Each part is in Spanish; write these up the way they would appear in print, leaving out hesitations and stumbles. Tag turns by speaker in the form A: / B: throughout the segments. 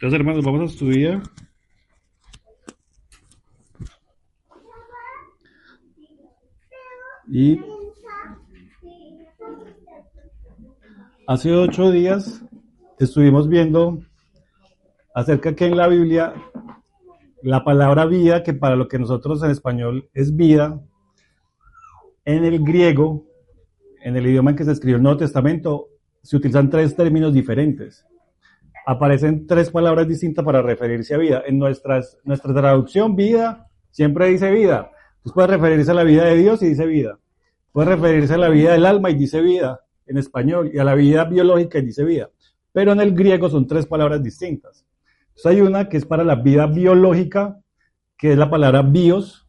A: Entonces, hermanos, vamos a estudiar y hace 8 días estuvimos viendo acerca que en la Biblia la palabra vida, que para lo que nosotros en español es vida, en el griego, en el idioma en que se escribió el Nuevo Testamento, se utilizan 3 términos diferentes. Aparecen 3 palabras distintas para referirse a vida. En nuestra traducción, vida, siempre dice vida. Entonces puede referirse a la vida de Dios y dice vida. Puede referirse a la vida del alma y dice vida en español, y a la vida biológica y dice vida. Pero en el griego son 3 palabras distintas. Entonces hay una que es para la vida biológica, que es la palabra bios,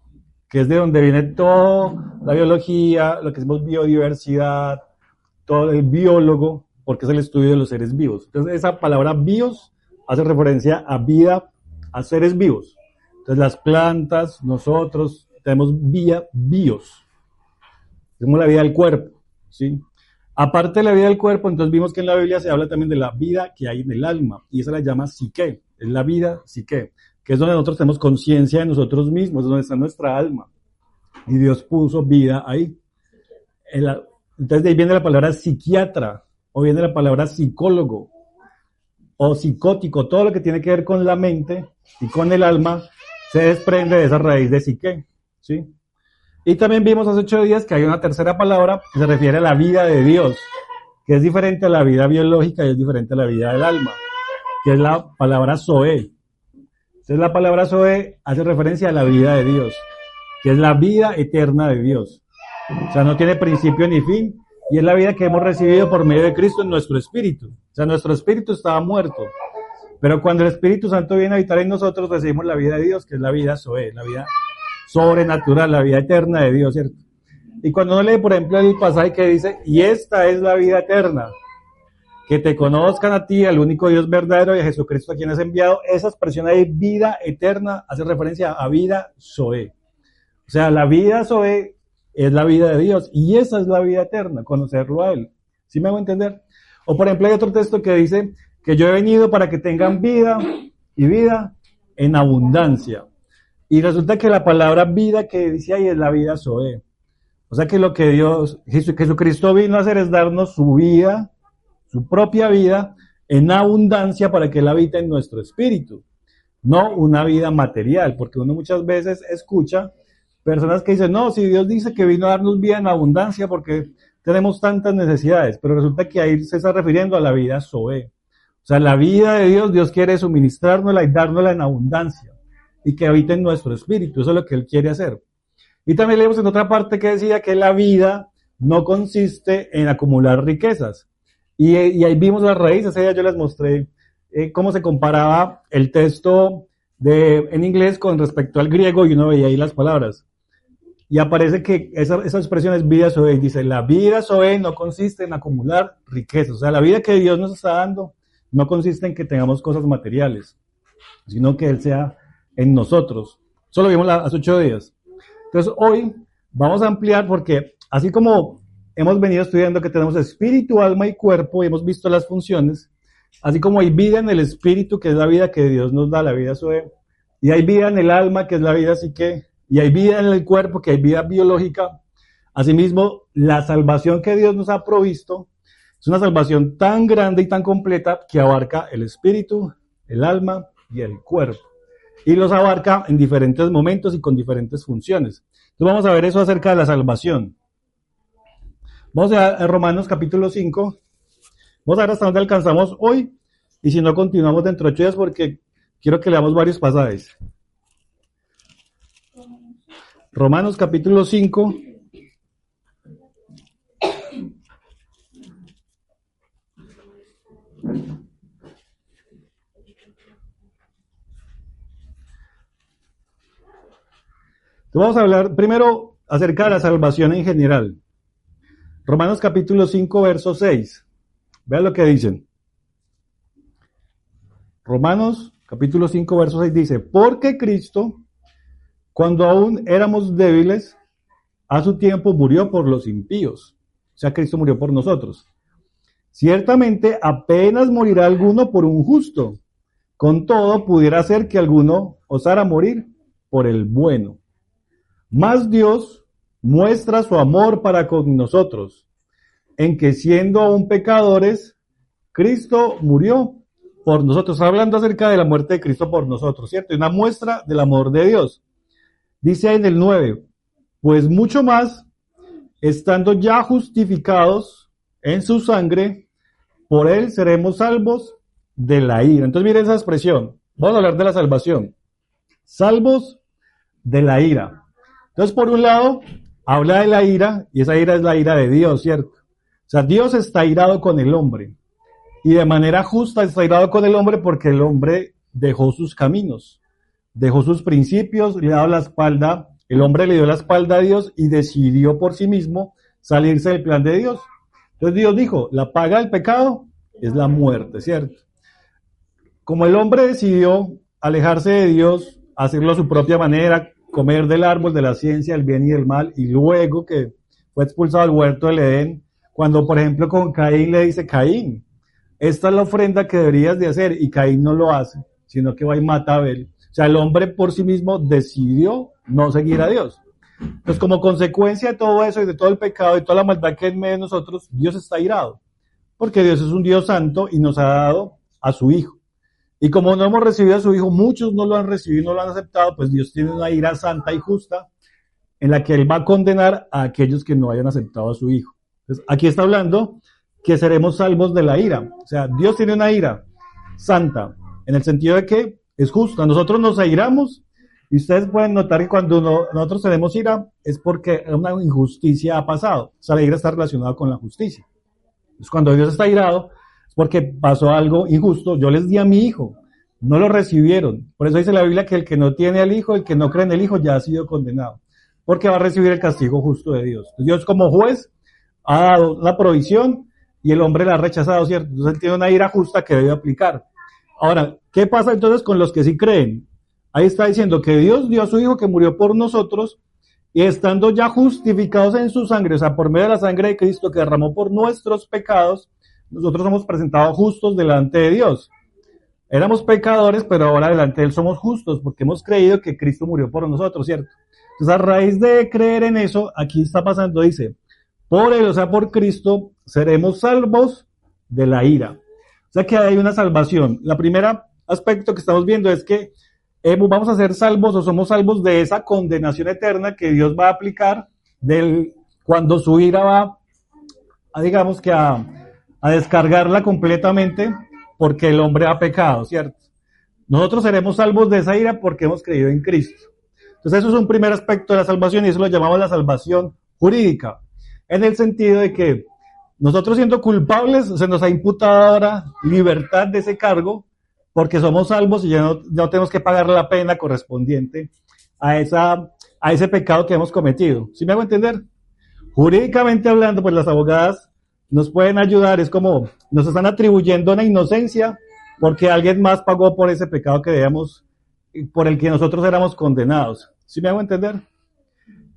A: que es de donde viene toda la biología, lo que decimos biodiversidad, todo el biólogo, porque es el estudio de los seres vivos. Entonces esa palabra bios hace referencia a vida, a seres vivos. Entonces las plantas, nosotros tenemos vida bios. Tenemos la vida del cuerpo, ¿sí? Aparte de la vida del cuerpo, entonces vimos que en la Biblia se habla también de la vida que hay en el alma, y esa la llama psique, es la vida psique, que es donde nosotros tenemos conciencia de nosotros mismos, es donde está nuestra alma, y Dios puso vida ahí. Entonces de ahí viene la palabra psiquiatra, o viene la palabra psicólogo, o psicótico, todo lo que tiene que ver con la mente y con el alma, se desprende de esa raíz de psique, ¿sí? Y también vimos hace 8 días que hay una tercera palabra que se refiere a la vida de Dios, que es diferente a la vida biológica y es diferente a la vida del alma, que es la palabra Zoe. Entonces la palabra Zoe hace referencia a la vida de Dios, que es la vida eterna de Dios. O sea, no tiene principio ni fin, y es la vida que hemos recibido por medio de Cristo en nuestro espíritu. O sea, nuestro espíritu estaba muerto, pero cuando el Espíritu Santo viene a habitar en nosotros, recibimos la vida de Dios, que es la vida Zoe, la vida sobrenatural, la vida eterna de Dios, ¿cierto? Y cuando uno lee, por ejemplo, el pasaje que dice, y esta es la vida eterna, que te conozcan a ti, al único Dios verdadero, y a Jesucristo a quien has enviado, esa expresión de vida eterna hace referencia a vida Zoe. O sea, la vida Zoe es la vida de Dios, y esa es la vida eterna, conocerlo a Él. ¿Sí me hago entender? O por ejemplo, hay otro texto que dice, que yo he venido para que tengan vida, y vida en abundancia. Y resulta que la palabra vida que dice ahí es la vida Zoe. O sea que lo que Jesucristo vino a hacer es darnos su vida, su propia vida, en abundancia para que Él habite en nuestro espíritu. No una vida material, porque uno muchas veces escucha personas que dicen, no, si Dios dice que vino a darnos vida en abundancia porque tenemos tantas necesidades, pero resulta que ahí se está refiriendo a la vida Zoe. O sea, la vida de Dios, Dios quiere suministrárnosla y dárnosla en abundancia, y que habite en nuestro espíritu, eso es lo que Él quiere hacer. Y también leemos en otra parte que decía que la vida no consiste en acumular riquezas. Y ahí vimos las raíces, ese día yo les mostré cómo se comparaba el texto en inglés con respecto al griego, y uno veía ahí las palabras. Y aparece que esa expresión es vida Zoe, y dice, la vida Zoe no consiste en acumular riquezas. O sea, la vida que Dios nos está dando no consiste en que tengamos cosas materiales, sino que Él sea en nosotros. Eso lo vimos hace 8 días. Entonces hoy vamos a ampliar, porque así como hemos venido estudiando que tenemos espíritu, alma y cuerpo, y hemos visto las funciones, así como hay vida en el espíritu, que es la vida que Dios nos da, la vida Zoe, y hay vida en el alma, que es la vida psique, y hay vida en el cuerpo, que hay vida biológica. Asimismo, la salvación que Dios nos ha provisto es una salvación tan grande y tan completa que abarca el espíritu, el alma y el cuerpo. Y los abarca en diferentes momentos y con diferentes funciones. Entonces vamos a ver eso acerca de la salvación. Vamos a Romanos capítulo 5. Vamos a ver hasta dónde alcanzamos hoy. Y si no, continuamos dentro de 8 días porque quiero que leamos varios pasajes. Romanos capítulo 5. Vamos a hablar primero acerca de la salvación en general. Romanos capítulo 5, verso 6. Vean lo que dicen. Romanos capítulo 5, verso 6 dice, porque Cristo, cuando aún éramos débiles, a su tiempo murió por los impíos. O sea, Cristo murió por nosotros. Ciertamente apenas morirá alguno por un justo, Con todo, pudiera ser que alguno osara morir por el bueno. Mas Dios muestra su amor para con nosotros, en que siendo aún pecadores, Cristo murió por nosotros. Está hablando acerca de la muerte de Cristo por nosotros, ¿cierto? Y una muestra del amor de Dios. Dice ahí en el 9, pues mucho más, estando ya justificados en su sangre, por él seremos salvos de la ira. Entonces miren esa expresión. Vamos a hablar de la salvación. Salvos de la ira. Entonces por un lado, habla de la ira, y esa ira es la ira de Dios, ¿cierto? O sea, Dios está irado con el hombre. Y de manera justa está irado con el hombre porque el hombre dejó sus caminos, dejó sus principios, le daba la espalda, el hombre le dio la espalda a Dios y decidió por sí mismo salirse del plan de Dios. Entonces Dios dijo, la paga del pecado es la muerte, ¿cierto? Como el hombre decidió alejarse de Dios, hacerlo a su propia manera, comer del árbol de la ciencia, del bien y del mal, y luego que fue expulsado del huerto del Edén, cuando por ejemplo con Caín le dice, Caín, esta es la ofrenda que deberías de hacer, y Caín no lo hace, sino que va y mata a Abel. O sea, el hombre por sí mismo decidió no seguir a Dios. Entonces, como consecuencia de todo eso y de todo el pecado y toda la maldad que hay en medio de nosotros, Dios está irado. Porque Dios es un Dios santo y nos ha dado a su Hijo. Y como no hemos recibido a su Hijo, muchos no lo han recibido y no lo han aceptado, pues Dios tiene una ira santa y justa en la que Él va a condenar a aquellos que no hayan aceptado a su Hijo. Entonces, aquí está hablando que seremos salvos de la ira. O sea, Dios tiene una ira santa, en el sentido de que es justa. Nosotros nos airamos, y ustedes pueden notar que cuando nosotros tenemos ira, es porque una injusticia ha pasado. O sea, la ira está relacionada con la justicia. Entonces, cuando Dios está irado, es porque pasó algo injusto. Yo les di a mi Hijo, no lo recibieron. Por eso dice la Biblia que el que no tiene al Hijo, el que no cree en el Hijo, ya ha sido condenado, porque va a recibir el castigo justo de Dios. Entonces, Dios como juez ha dado una provisión y el hombre la ha rechazado, ¿cierto? Entonces él tiene una ira justa que debe aplicar. Ahora, ¿qué pasa entonces con los que sí creen? Ahí está diciendo que Dios dio a su Hijo que murió por nosotros, y estando ya justificados en su sangre, o sea, por medio de la sangre de Cristo que derramó por nuestros pecados, nosotros somos presentados justos delante de Dios. Éramos pecadores, pero ahora delante de Él somos justos, porque hemos creído que Cristo murió por nosotros, ¿cierto? Entonces, a raíz de creer en eso, aquí está pasando, dice, por Él, o sea, por Cristo, seremos salvos de la ira. O sea que hay una salvación. La primera aspecto que estamos viendo es que vamos a ser salvos o somos salvos de esa condenación eterna que Dios va a aplicar cuando su ira va digamos que a descargarla completamente porque el hombre ha pecado, ¿cierto? Nosotros seremos salvos de esa ira porque hemos creído en Cristo. Entonces eso es un primer aspecto de la salvación y eso lo llamamos la salvación jurídica, en el sentido de que nosotros siendo culpables se nos ha imputado ahora libertad de ese cargo porque somos salvos y ya no tenemos que pagar la pena correspondiente a ese pecado que hemos cometido. ¿Sí me hago entender? Jurídicamente hablando, pues las abogadas nos pueden ayudar, es como nos están atribuyendo una inocencia porque alguien más pagó por ese pecado que por el que nosotros éramos condenados. ¿Sí me hago entender?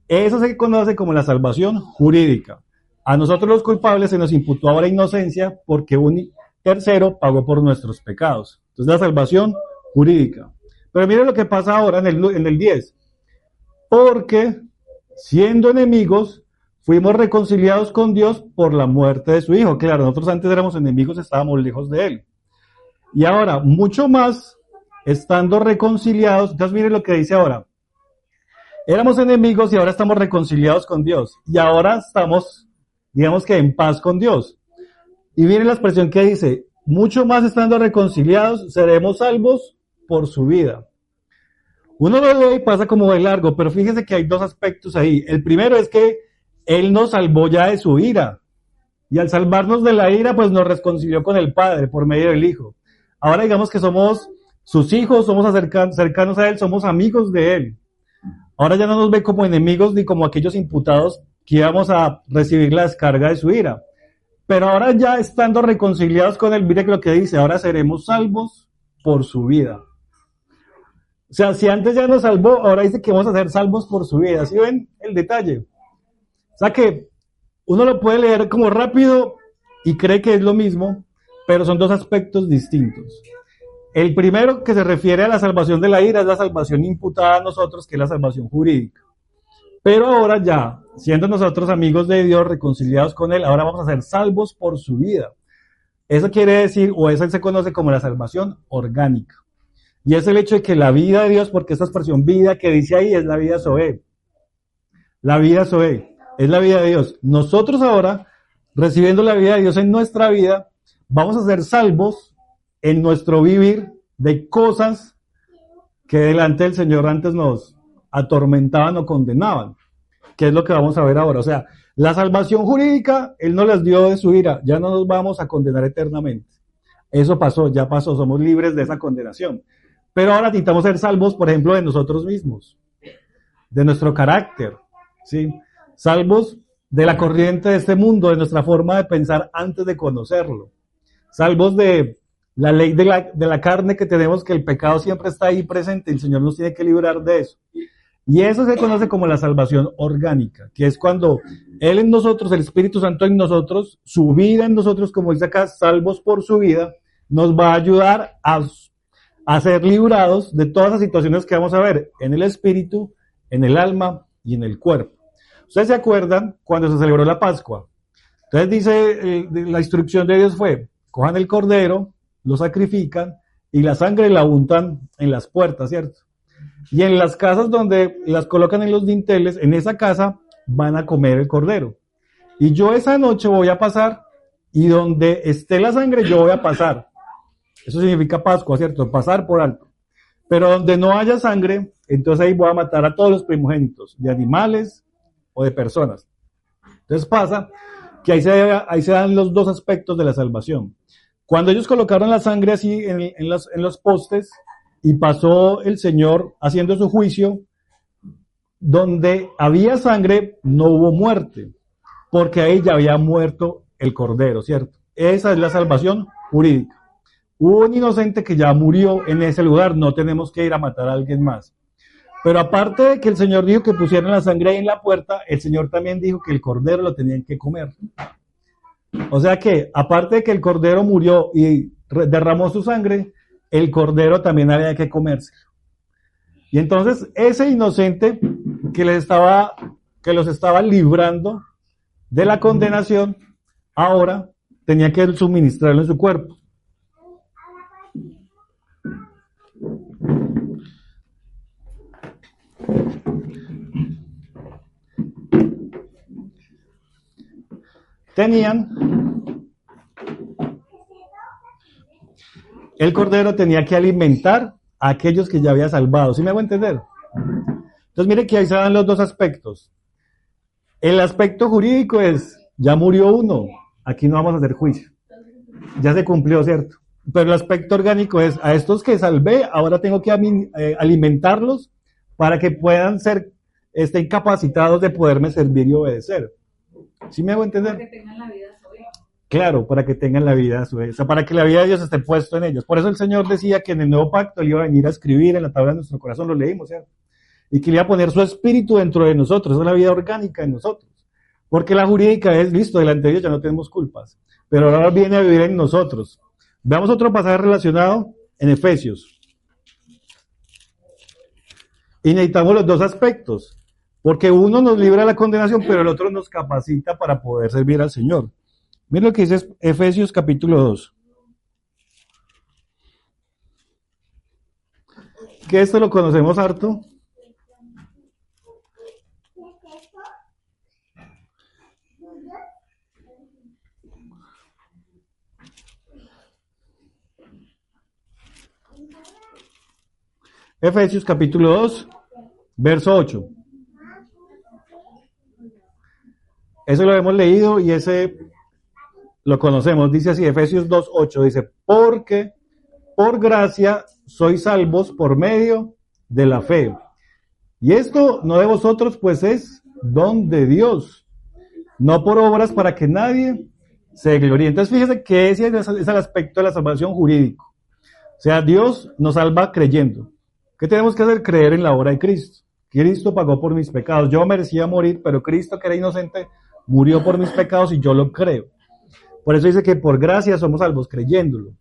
A: Eso se conoce como la salvación jurídica. A nosotros los culpables se nos imputó ahora inocencia porque un tercero pagó por nuestros pecados. Entonces la salvación jurídica. Pero miren lo que pasa ahora en el 10. Porque siendo enemigos, fuimos reconciliados con Dios por la muerte de su Hijo. Claro, nosotros antes éramos enemigos, estábamos lejos de Él. Y ahora, mucho más, estando reconciliados, entonces miren lo que dice ahora. Éramos enemigos y ahora estamos reconciliados con Dios. Y ahora estamos, digamos que en paz con Dios. Y miren la expresión que dice, mucho más estando reconciliados, seremos salvos por su vida. Uno lo lee y pasa como de largo, pero fíjese que hay dos aspectos ahí. El primero es que Él nos salvó ya de su ira. Y al salvarnos de la ira, pues nos reconcilió con el Padre por medio del Hijo. Ahora digamos que somos sus hijos, somos cercanos a Él, somos amigos de Él. Ahora ya no nos ve como enemigos ni como aquellos imputados que íbamos a recibir la descarga de su ira. Pero ahora ya estando reconciliados con Él, mire lo que dice, ahora seremos salvos por su vida. O sea, si antes ya nos salvó, ahora dice que vamos a ser salvos por su vida. ¿Sí ven el detalle? O sea que uno lo puede leer como rápido y cree que es lo mismo, pero son dos aspectos distintos. El primero que se refiere a la salvación de la ira es la salvación imputada a nosotros, que es la salvación jurídica. Pero ahora ya, siendo nosotros amigos de Dios, reconciliados con Él, ahora vamos a ser salvos por su vida. Eso quiere decir, o eso se conoce como la salvación orgánica. Y es el hecho de que la vida de Dios, porque esta expresión vida que dice ahí es la vida Zoe. La vida Zoe es la vida de Dios. Nosotros ahora, recibiendo la vida de Dios en nuestra vida, vamos a ser salvos en nuestro vivir de cosas que delante del Señor antes nos atormentaban o condenaban, que es lo que vamos a ver ahora. O sea, la salvación jurídica, Él nos las dio de su ira, ya no nos vamos a condenar eternamente. Eso pasó, ya pasó, somos libres de esa condenación. Pero ahora necesitamos ser salvos, por ejemplo, de nosotros mismos, de nuestro carácter, ¿sí? Salvos de la corriente de este mundo, de nuestra forma de pensar antes de conocerlo. Salvos de la ley de la carne que tenemos, que el pecado siempre está ahí presente, el Señor nos tiene que librar de eso. Y eso se conoce como la salvación orgánica, que es cuando Él en nosotros, el Espíritu Santo en nosotros, su vida en nosotros, como dice acá, salvos por su vida, nos va a ayudar a ser librados de todas las situaciones que vamos a ver en el espíritu, en el alma y en el cuerpo. ¿Ustedes se acuerdan cuando se celebró la Pascua? Entonces dice, la instrucción de Dios fue, cojan el cordero, lo sacrifican y la sangre la untan en las puertas, ¿cierto? Y en las casas donde las colocan en los dinteles, en esa casa van a comer el cordero. Y yo esa noche voy a pasar y donde esté la sangre yo voy a pasar. Eso significa Pascua, ¿cierto? Pasar por alto. Pero donde no haya sangre, entonces ahí voy a matar a todos los primogénitos, de animales o de personas. Entonces pasa que ahí se dan los dos aspectos de la salvación. Cuando ellos colocaron la sangre así en los postes y pasó el Señor haciendo su juicio, donde había sangre no hubo muerte, porque ahí ya había muerto el cordero, ¿cierto? Esa es la salvación jurídica. Hubo un inocente que ya murió en ese lugar, no tenemos que ir a matar a alguien más. Pero aparte de que el Señor dijo que pusieran la sangre ahí en la puerta, el Señor también dijo que el cordero lo tenían que comer. O sea que, aparte de que el cordero murió y derramó su sangre, el cordero también había que comerse. Y entonces ese inocente que los estaba librando de la condenación, ahora tenía que suministrarlo en su cuerpo. El cordero tenía que alimentar a aquellos que ya había salvado. ¿Sí me hago entender? Entonces mire que ahí se dan los dos aspectos. El aspecto jurídico es, ya murió uno, aquí no vamos a hacer juicio. Ya se cumplió, ¿cierto? Pero el aspecto orgánico es, a estos que salvé, ahora tengo que alimentarlos para que puedan estén capacitados de poderme servir y obedecer. ¿Sí me hago entender? Para que tengan la vida suya. Claro, para que tengan la vida suya, o sea, para que la vida de Dios esté puesto en ellos. Por eso el Señor decía que en el nuevo pacto Él iba a venir a escribir en la tabla de nuestro corazón, lo leímos, ¿cierto? Y que Él iba a poner su espíritu dentro de nosotros, esa es la vida orgánica en nosotros. Porque la jurídica es, listo, delante de Dios ya no tenemos culpas, pero ahora viene a vivir en nosotros. Veamos otro pasaje relacionado en Efesios. Y necesitamos los dos aspectos, porque uno nos libra de la condenación, pero el otro nos capacita para poder servir al Señor. Miren lo que dice Efesios capítulo 2. Que esto lo conocemos harto. Efesios capítulo 2, verso 8. Eso lo hemos leído y ese lo conocemos. Dice así, Efesios 2, 8, dice, porque por gracia sois salvos por medio de la fe. Y esto no de vosotros, pues es don de Dios, no por obras para que nadie se gloríe. Entonces fíjese que ese es el aspecto de la salvación jurídico. O sea, Dios nos salva creyendo. ¿Qué tenemos que hacer? Creer en la obra de Cristo. Cristo pagó por mis pecados. Yo merecía morir, pero Cristo, que era inocente, murió por mis pecados y yo lo creo. Por eso dice que por gracia somos salvos creyéndolo.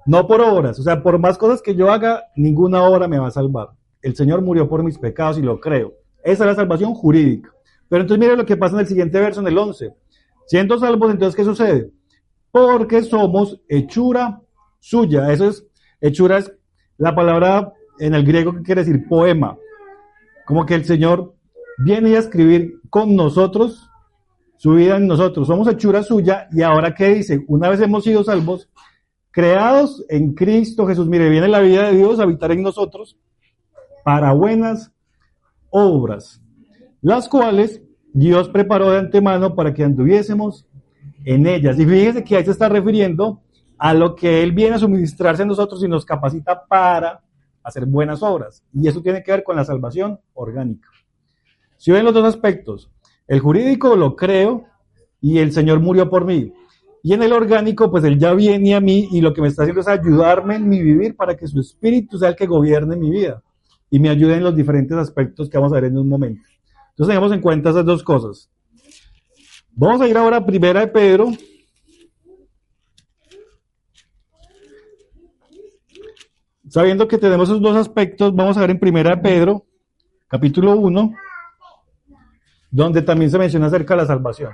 A: no por obras, o sea, por más cosas que yo haga, ninguna obra me va a salvar. El Señor murió por mis pecados y lo creo. Esa es la salvación jurídica. Pero entonces mire lo que pasa en el siguiente verso, en el 11. Siendo salvos, entonces, ¿qué sucede? Porque somos hechura suya. Eso es, hechura es la palabra en el griego que quiere decir poema. Como que el Señor viene a escribir con nosotros su vida en nosotros. Somos hechura suya y ahora ¿qué dice? Una vez hemos sido salvos, creados en Cristo Jesús. Mire, viene la vida de Dios a habitar en nosotros para buenas obras, las cuales Dios preparó de antemano para que anduviésemos en ellas. Y fíjese que ahí se está refiriendo a lo que Él viene a suministrarse a nosotros y nos capacita para hacer buenas obras. Y eso tiene que ver con la salvación orgánica. Si ven los dos aspectos, el jurídico lo creo y el Señor murió por mí. Y en el orgánico, pues Él ya viene a mí y lo que me está haciendo es ayudarme en mi vivir para que su espíritu sea el que gobierne mi vida y me ayude en los diferentes aspectos que vamos a ver en un momento. Entonces tengamos en cuenta esas dos cosas. Vamos a ir ahora a Primera de Pedro. Sabiendo que tenemos esos dos aspectos, vamos a ver en Primera de Pedro, capítulo 1, donde también se menciona acerca de la salvación.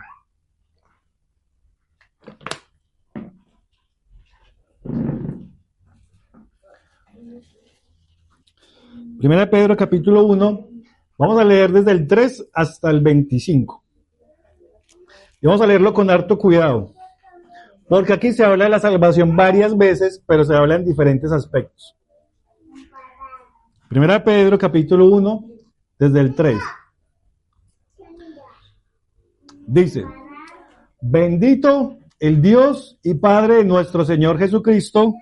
A: Primera de Pedro, capítulo 1, vamos a leer desde el 3 hasta el 25. Y vamos a leerlo con harto cuidado, porque aquí se habla de la salvación varias veces, pero se habla en diferentes aspectos. Primera de Pedro, capítulo 1, desde el 3. Dice, bendito el Dios y Padre de nuestro Señor Jesucristo,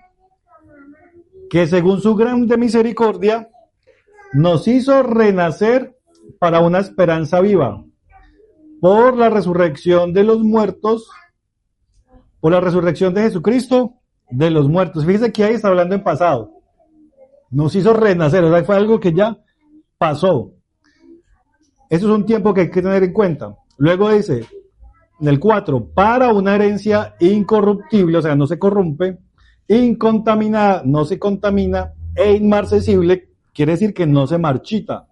A: que según su grande misericordia, nos hizo renacer para una esperanza viva, por la resurrección de los muertos, por la resurrección de Jesucristo de los muertos. Fíjese que ahí está hablando en pasado. Nos hizo renacer, o sea, fue algo que ya pasó. Eso es un tiempo que hay que tener en cuenta. Luego dice, en el 4, para una herencia incorruptible, o sea, no se corrompe, incontaminada, no se contamina, e inmarcesible, quiere decir que no se marchita.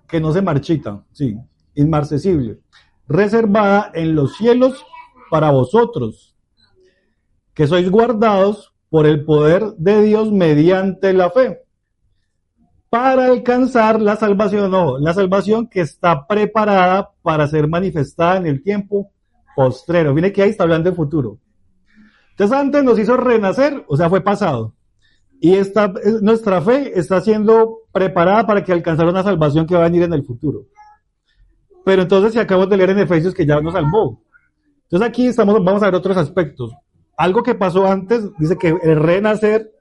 A: Que no se marchita, sí, inmarcesible. Reservada en los cielos para vosotros, que sois guardados por el poder de Dios mediante la fe, para alcanzar la salvación, no, la salvación que está preparada para ser manifestada en el tiempo postrero. Viene que ahí está hablando del futuro. Entonces antes nos hizo renacer, o sea, fue pasado. Y nuestra fe está siendo preparada para que alcanzara una salvación que va a venir en el futuro. Pero entonces si acabamos de leer en Efesios que ya nos salvó. Entonces aquí vamos a ver otros aspectos. Algo que pasó antes, dice que el renacer,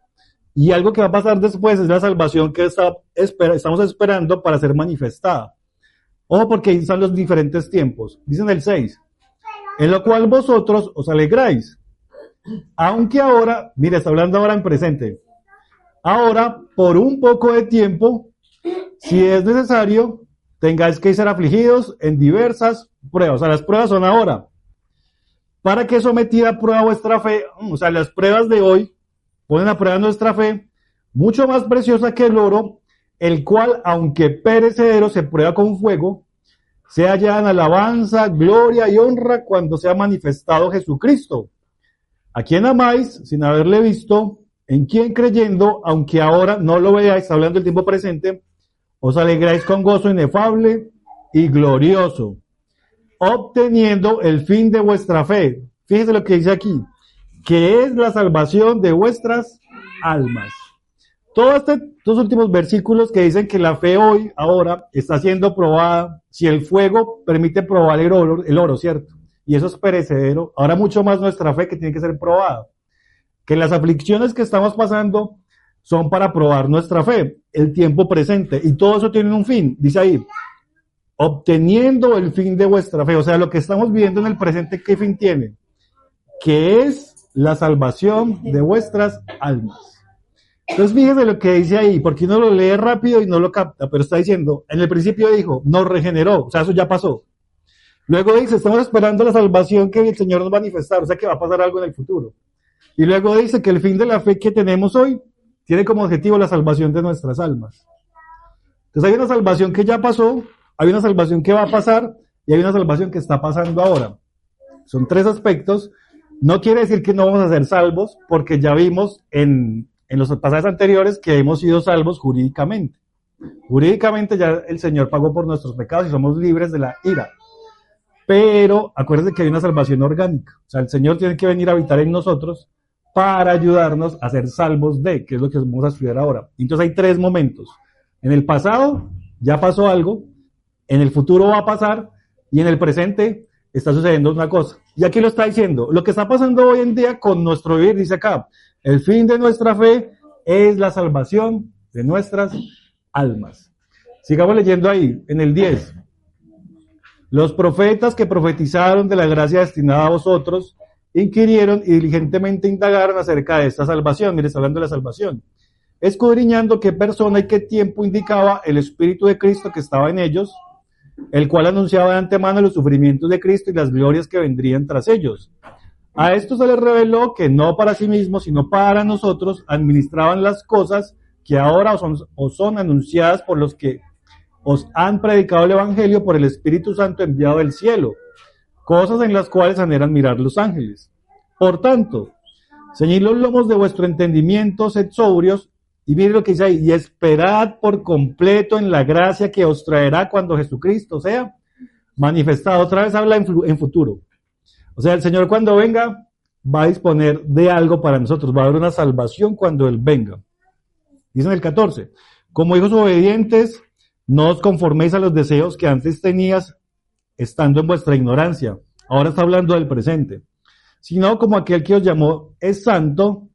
A: y algo que va a pasar después es la salvación que estamos esperando para ser manifestada. Ojo, porque ahí están los diferentes tiempos. Dicen el 6, en lo cual vosotros os alegráis. Aunque ahora, mire, está hablando ahora en presente. Ahora, por un poco de tiempo, si es necesario, tengáis que ser afligidos en diversas pruebas. O sea, las pruebas son ahora. Para que sometida a prueba vuestra fe, o sea, las pruebas de hoy ponen a prueba nuestra fe, mucho más preciosa que el oro, el cual, aunque perecedero, se prueba con fuego, sea hallada en alabanza, gloria y honra cuando sea manifestado Jesucristo, a quien amáis sin haberle visto, en quien creyendo, aunque ahora no lo veáis, hablando del tiempo presente, os alegráis con gozo inefable y glorioso, obteniendo el fin de vuestra fe. Fíjese lo que dice aquí, que es la salvación de vuestras almas. Todos estos últimos versículos que dicen que la fe hoy, ahora, está siendo probada, si el fuego permite probar el oro, ¿cierto? Y eso es perecedero. Ahora mucho más nuestra fe que tiene que ser probada. Que las aflicciones que estamos pasando son para probar nuestra fe, el tiempo presente. Y todo eso tiene un fin, dice ahí, obteniendo el fin de vuestra fe. O sea, lo que estamos viendo en el presente, ¿qué fin tiene? Que es la salvación de vuestras almas. Entonces fíjese lo que dice ahí, porque uno lo lee rápido y no lo capta, pero está diciendo, en el principio dijo, nos regeneró, o sea, eso ya pasó. Luego dice, estamos esperando la salvación que el Señor nos va a manifestar, o sea, que va a pasar algo en el futuro. Y luego dice que el fin de la fe que tenemos hoy tiene como objetivo la salvación de nuestras almas. Entonces hay una salvación que ya pasó, hay una salvación que va a pasar y hay una salvación que está pasando ahora. Son tres aspectos. No quiere decir que no vamos a ser salvos, porque ya vimos en los pasajes anteriores que hemos sido salvos jurídicamente. Jurídicamente ya el Señor pagó por nuestros pecados y somos libres de la ira. Pero acuérdense que hay una salvación orgánica. O sea, el Señor tiene que venir a habitar en nosotros para ayudarnos a ser salvos de, que es lo que vamos a estudiar ahora. Entonces hay tres momentos. En el pasado ya pasó algo, en el futuro va a pasar y en el presente está sucediendo una cosa. Y aquí lo está diciendo. Lo que está pasando hoy en día con nuestro vivir, dice acá, el fin de nuestra fe es la salvación de nuestras almas. Sigamos leyendo ahí, en el 10. Los profetas que profetizaron de la gracia destinada a vosotros, inquirieron y diligentemente indagaron acerca de esta salvación. Mire, está hablando de la salvación. Escudriñando qué persona y qué tiempo indicaba el Espíritu de Cristo que estaba en ellos, el cual anunciaba de antemano los sufrimientos de Cristo y las glorias que vendrían tras ellos. A esto se les reveló que no para sí mismos, sino para nosotros, administraban las cosas que ahora os son anunciadas por los que os han predicado el Evangelio por el Espíritu Santo enviado del cielo, cosas en las cuales anhelan mirar los ángeles. Por tanto, ceñid los lomos de vuestro entendimiento, sed sobrios, y miren lo que dice ahí, y esperad por completo en la gracia que os traerá cuando Jesucristo sea manifestado. Otra vez habla en futuro. O sea, el Señor cuando venga va a disponer de algo para nosotros, va a haber una salvación cuando Él venga. Dice en el 14, como hijos obedientes, no os conforméis a los deseos que antes tenías estando en vuestra ignorancia. Ahora está hablando del presente. Sino como aquel que os llamó es santo,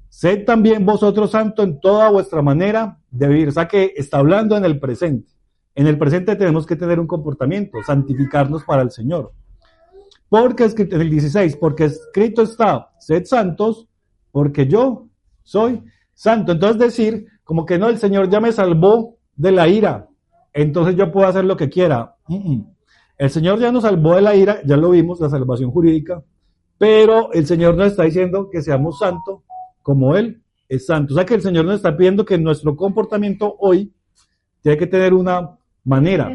A: sed también vosotros santos en toda vuestra manera de vivir. O sea que está hablando en el presente. En el presente tenemos que tener un comportamiento, santificarnos para el Señor. Porque escrito en el 16, porque escrito está, sed santos, porque yo soy santo. Entonces decir, como que no, el Señor ya me salvó de la ira, entonces yo puedo hacer lo que quiera. El Señor ya nos salvó de la ira, ya lo vimos, la salvación jurídica, pero el Señor nos está diciendo que seamos santos como Él es santo. O sea que el Señor nos está pidiendo que nuestro comportamiento hoy tiene que tener una manera.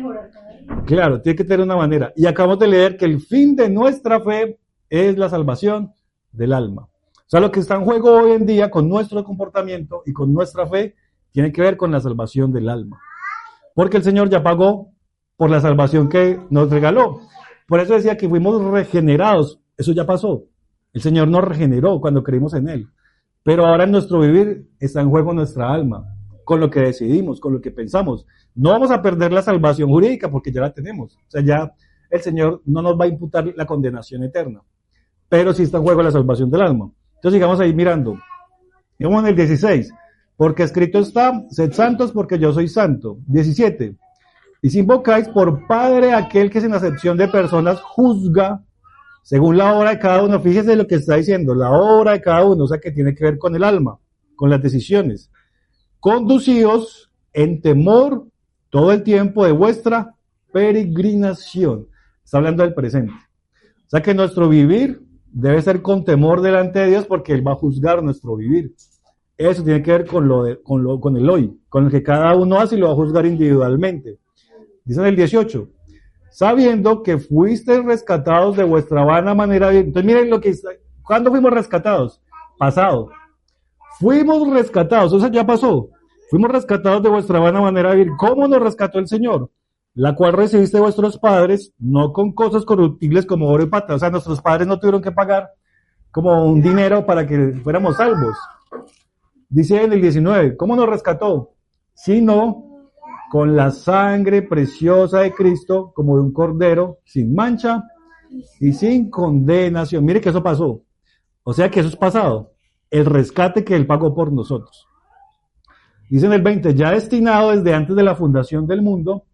A: Claro, tiene que tener una manera. Y acabamos de leer que el fin de nuestra fe es la salvación del alma. O sea, lo que está en juego hoy en día con nuestro comportamiento y con nuestra fe tiene que ver con la salvación del alma. Porque el Señor ya pagó por la salvación que nos regaló. Por eso decía que fuimos regenerados. Eso ya pasó. El Señor nos regeneró cuando creímos en Él. Pero ahora en nuestro vivir está en juego nuestra alma, con lo que decidimos, con lo que pensamos. No vamos a perder la salvación jurídica porque ya la tenemos. O sea, ya el Señor no nos va a imputar la condenación eterna. Pero sí está en juego la salvación del alma. Entonces sigamos ahí mirando. Digamos en el 16. Porque escrito está, sed santos porque yo soy santo. 17. Y si invocáis por Padre aquel que sin acepción de personas juzga según la obra de cada uno. Fíjese lo que está diciendo, la obra de cada uno, o sea que tiene que ver con el alma, con las decisiones. Conducíos en temor todo el tiempo de vuestra peregrinación. Está hablando del presente. O sea que nuestro vivir debe ser con temor delante de Dios porque Él va a juzgar nuestro vivir. Eso tiene que ver con el hoy, con el que cada uno hace y lo va a juzgar individualmente. Dice en el 18, sabiendo que fuisteis rescatados de vuestra vana manera de vivir. Entonces miren lo que está. ¿Cuándo fuimos rescatados? Pasado. Fuimos rescatados, eso ya pasó. Fuimos rescatados de vuestra vana manera de vivir. ¿Cómo nos rescató el Señor? La cual recibiste de vuestros padres, no con cosas corruptibles como oro y plata. O sea, nuestros padres no tuvieron que pagar como un dinero para que fuéramos salvos. Dice en el 19, ¿cómo nos rescató? Sino con la sangre preciosa de Cristo, como de un cordero, sin mancha y sin condenación. Mire que eso pasó. O sea que eso es pasado. El rescate que Él pagó por nosotros. Dice en el 20, ya destinado desde antes de la fundación del mundo,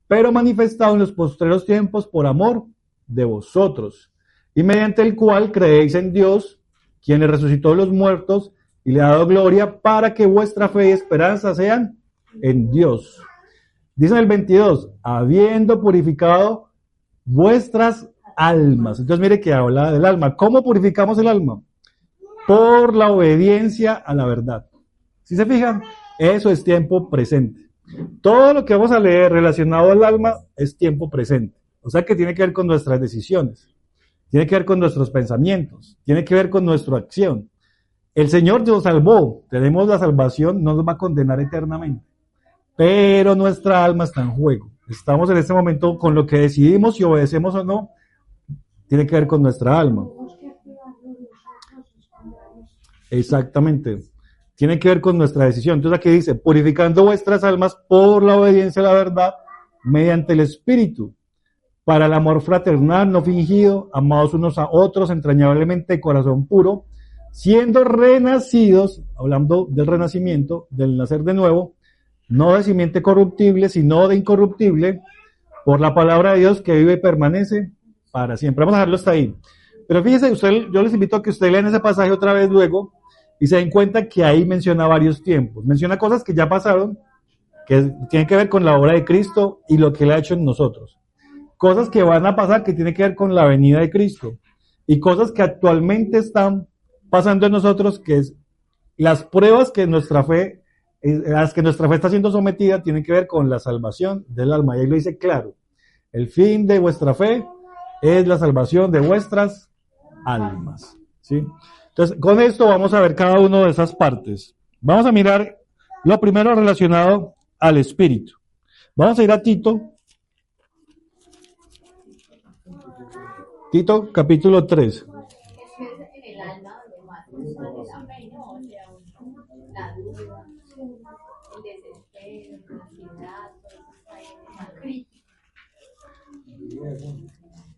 A: pero manifestado en los postreros tiempos por amor de vosotros, y mediante el cual creéis en Dios, quien le resucitó de los muertos y le ha dado gloria, para que vuestra fe y esperanza sean en Dios. Dice en el 22, habiendo purificado vuestras almas. Entonces mire que habla del alma. ¿Cómo purificamos el alma? por la obediencia a la verdad. ¿Sí se fijan? Eso es tiempo presente. Todo lo que vamos a leer relacionado al alma es tiempo presente. O sea que tiene que ver con nuestras decisiones, tiene que ver con nuestros pensamientos, tiene que ver con nuestra acción. El Señor nos salvó, tenemos la salvación, no nos va a condenar eternamente. Pero nuestra alma está en juego. Estamos en este momento con lo que decidimos si obedecemos o no, tiene que ver con nuestra alma. Exactamente. Tiene que ver con nuestra decisión. Entonces aquí dice, purificando vuestras almas por la obediencia a la verdad, mediante el Espíritu, para el amor fraternal no fingido, amados unos a otros entrañablemente de corazón puro, siendo renacidos, hablando del renacimiento, del nacer de nuevo, no de simiente corruptible, sino de incorruptible, por la palabra de Dios que vive y permanece para siempre. Vamos a dejarlo hasta ahí. Pero fíjese, yo les invito a que ustedes lean ese pasaje otra vez luego y se den cuenta que ahí menciona varios tiempos. Menciona cosas que ya pasaron, que tienen que ver con la obra de Cristo y lo que Él ha hecho en nosotros. Cosas que van a pasar que tienen que ver con la venida de Cristo. Y cosas que actualmente están pasando en nosotros, que es las pruebas que nuestra fe las que nuestra fe está siendo sometida tienen que ver con la salvación del alma. Y ahí lo dice claro. El fin de vuestra fe es la salvación de vuestras almas. ¿Sí? Entonces, con esto vamos a ver cada una de esas partes. Vamos a mirar lo primero relacionado al espíritu. Vamos a ir a Tito. Tito, capítulo 3.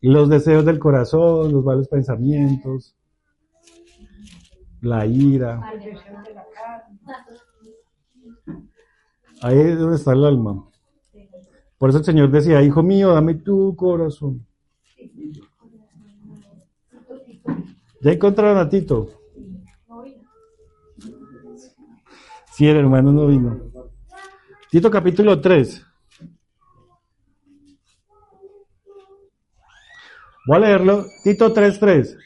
A: Los deseos del corazón, los malos pensamientos, la ira. Ahí es donde está el alma. Por eso el Señor decía, hijo mío, dame tu corazón. ¿Ya encontraron a Tito? Sí, el hermano no vino. Tito capítulo 3. Voy a leerlo. Tito 3:3.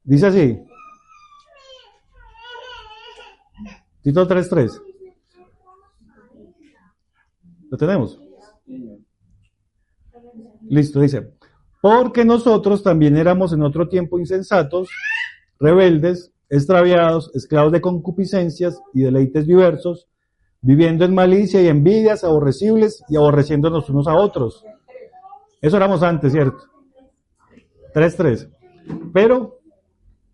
A: Dice así. Tito 3:3. ¿Lo tenemos? Listo, dice. Porque nosotros también éramos en otro tiempo insensatos, rebeldes, extraviados, esclavos de concupiscencias y deleites diversos, viviendo en malicia y envidias aborrecibles y aborreciéndonos unos a otros. Eso éramos antes, ¿cierto? 3:3. Pero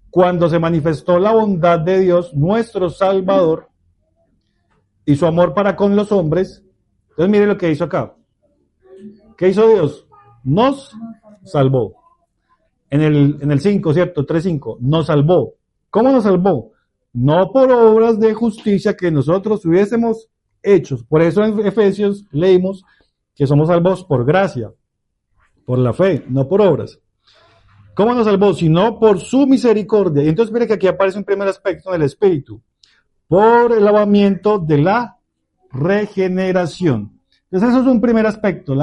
A: cuando se manifestó la bondad de Dios, nuestro Salvador, y su amor para con los hombres, entonces mire lo que hizo acá. ¿Qué hizo Dios? Nos salvó. En el 5, ¿cierto? 3:5. Nos salvó. ¿Cómo nos salvó? No por obras de justicia que nosotros hubiésemos hecho. Por eso en Efesios leímos que somos salvos por gracia, por la fe, no por obras. ¿Cómo nos salvó? Sino por su misericordia. Y entonces mire que aquí aparece un primer aspecto del Espíritu. Por el lavamiento de la regeneración. Entonces eso es un primer aspecto,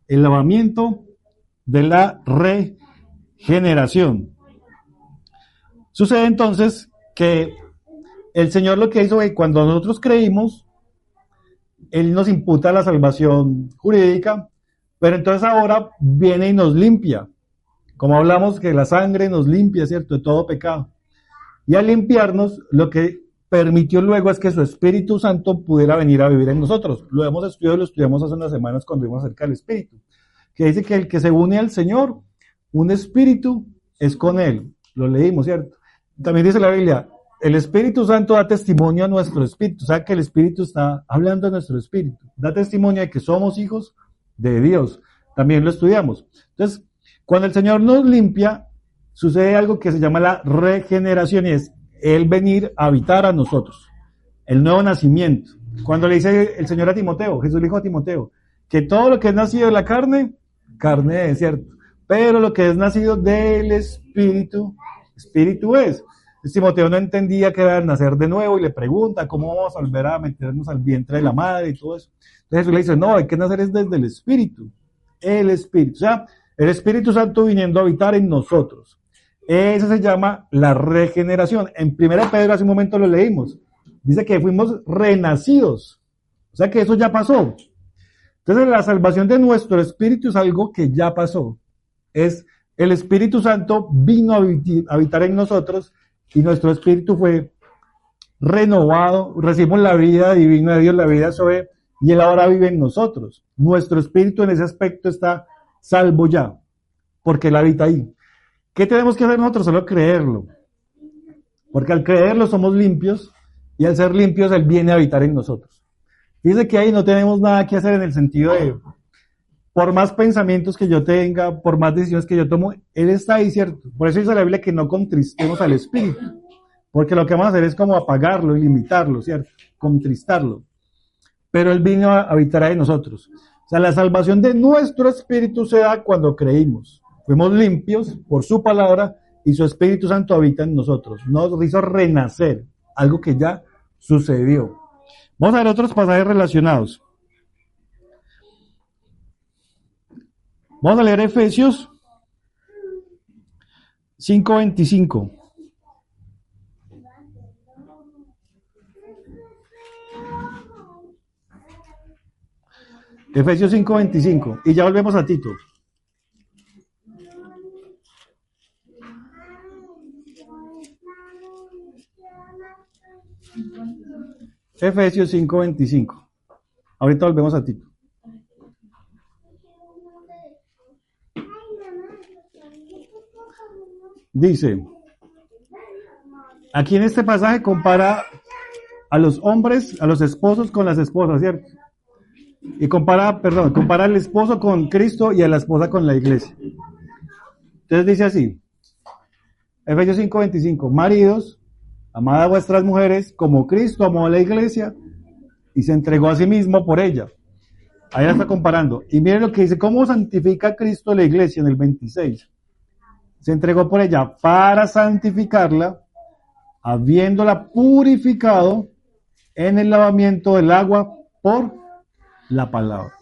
A: el lavamiento de la regeneración. Sucede entonces que el Señor lo que hizo es cuando nosotros creímos, Él nos imputa la salvación jurídica, pero entonces ahora viene y nos limpia. Como hablamos que la sangre nos limpia, ¿cierto?, de todo pecado. Y al limpiarnos, lo que permitió luego es que su Espíritu Santo pudiera venir a vivir en nosotros. Lo hemos estudiado y lo estudiamos hace unas semanas cuando vimos acerca del Espíritu. Que dice que el que se une al Señor, un espíritu es con Él. Lo leímos, ¿cierto? También dice la Biblia, el Espíritu Santo da testimonio a nuestro espíritu. O sea que el Espíritu está hablando a nuestro espíritu. Da testimonio de que somos hijos de Dios. También lo estudiamos. Entonces, cuando el Señor nos limpia, sucede algo que se llama la regeneración y es Él venir a habitar a nosotros. El nuevo nacimiento. Cuando le dice el Señor a Timoteo, Jesús le dijo a Timoteo, que todo lo que es nacido de la carne es, ¿cierto? Pero lo que es nacido del Espíritu, Espíritu es. Timoteo no entendía que era nacer de nuevo y le pregunta cómo vamos a volver a meternos al vientre de la madre y todo eso. Entonces Jesús le dice, no, hay que nacer es desde el Espíritu. El Espíritu, o sea, el Espíritu Santo viniendo a habitar en nosotros. Eso se llama la regeneración. En 1 Pedro, hace un momento lo leímos. Dice que fuimos renacidos. O sea que eso ya pasó. Entonces la salvación de nuestro espíritu es algo que ya pasó. Es el Espíritu Santo vino a habitar en nosotros y nuestro espíritu fue renovado. Recibimos la vida divina de Dios, la vida Zoe, y Él ahora vive en nosotros. Nuestro espíritu en ese aspecto está salvo ya, porque Él habita ahí. ¿Qué tenemos que hacer nosotros? Solo creerlo. Porque al creerlo somos limpios y al ser limpios Él viene a habitar en nosotros. Dice que ahí no tenemos nada que hacer en el sentido de, por más pensamientos que yo tenga, por más decisiones que yo tomo, Él está ahí, ¿cierto? Por eso dice la Biblia que no contristemos al Espíritu. Porque lo que vamos a hacer es como apagarlo y limitarlo, ¿cierto? Contristarlo. Pero Él vino a habitar en nosotros. O sea, la salvación de nuestro espíritu se da cuando creímos. Fuimos limpios por su palabra y su Espíritu Santo habita en nosotros. Nos hizo renacer, algo que ya sucedió. Vamos a ver otros pasajes relacionados. Vamos a leer Efesios 5:25. Efesios 5:25. Y ya volvemos a Tito. Efesios 5:25. Ahorita volvemos a Tito. Dice, aquí en este pasaje compara a los hombres, a los esposos con las esposas, ¿cierto? Y compara al esposo con Cristo y a la esposa con la iglesia. Entonces dice así, Efesios 5:25, maridos, amad a vuestras mujeres como Cristo amó a la iglesia y se entregó a sí mismo por ella. Ahí la está comparando. Y miren lo que dice, ¿cómo santifica Cristo la iglesia en el 26? Se entregó por ella para santificarla, habiéndola purificado en el lavamiento del agua por la palabra.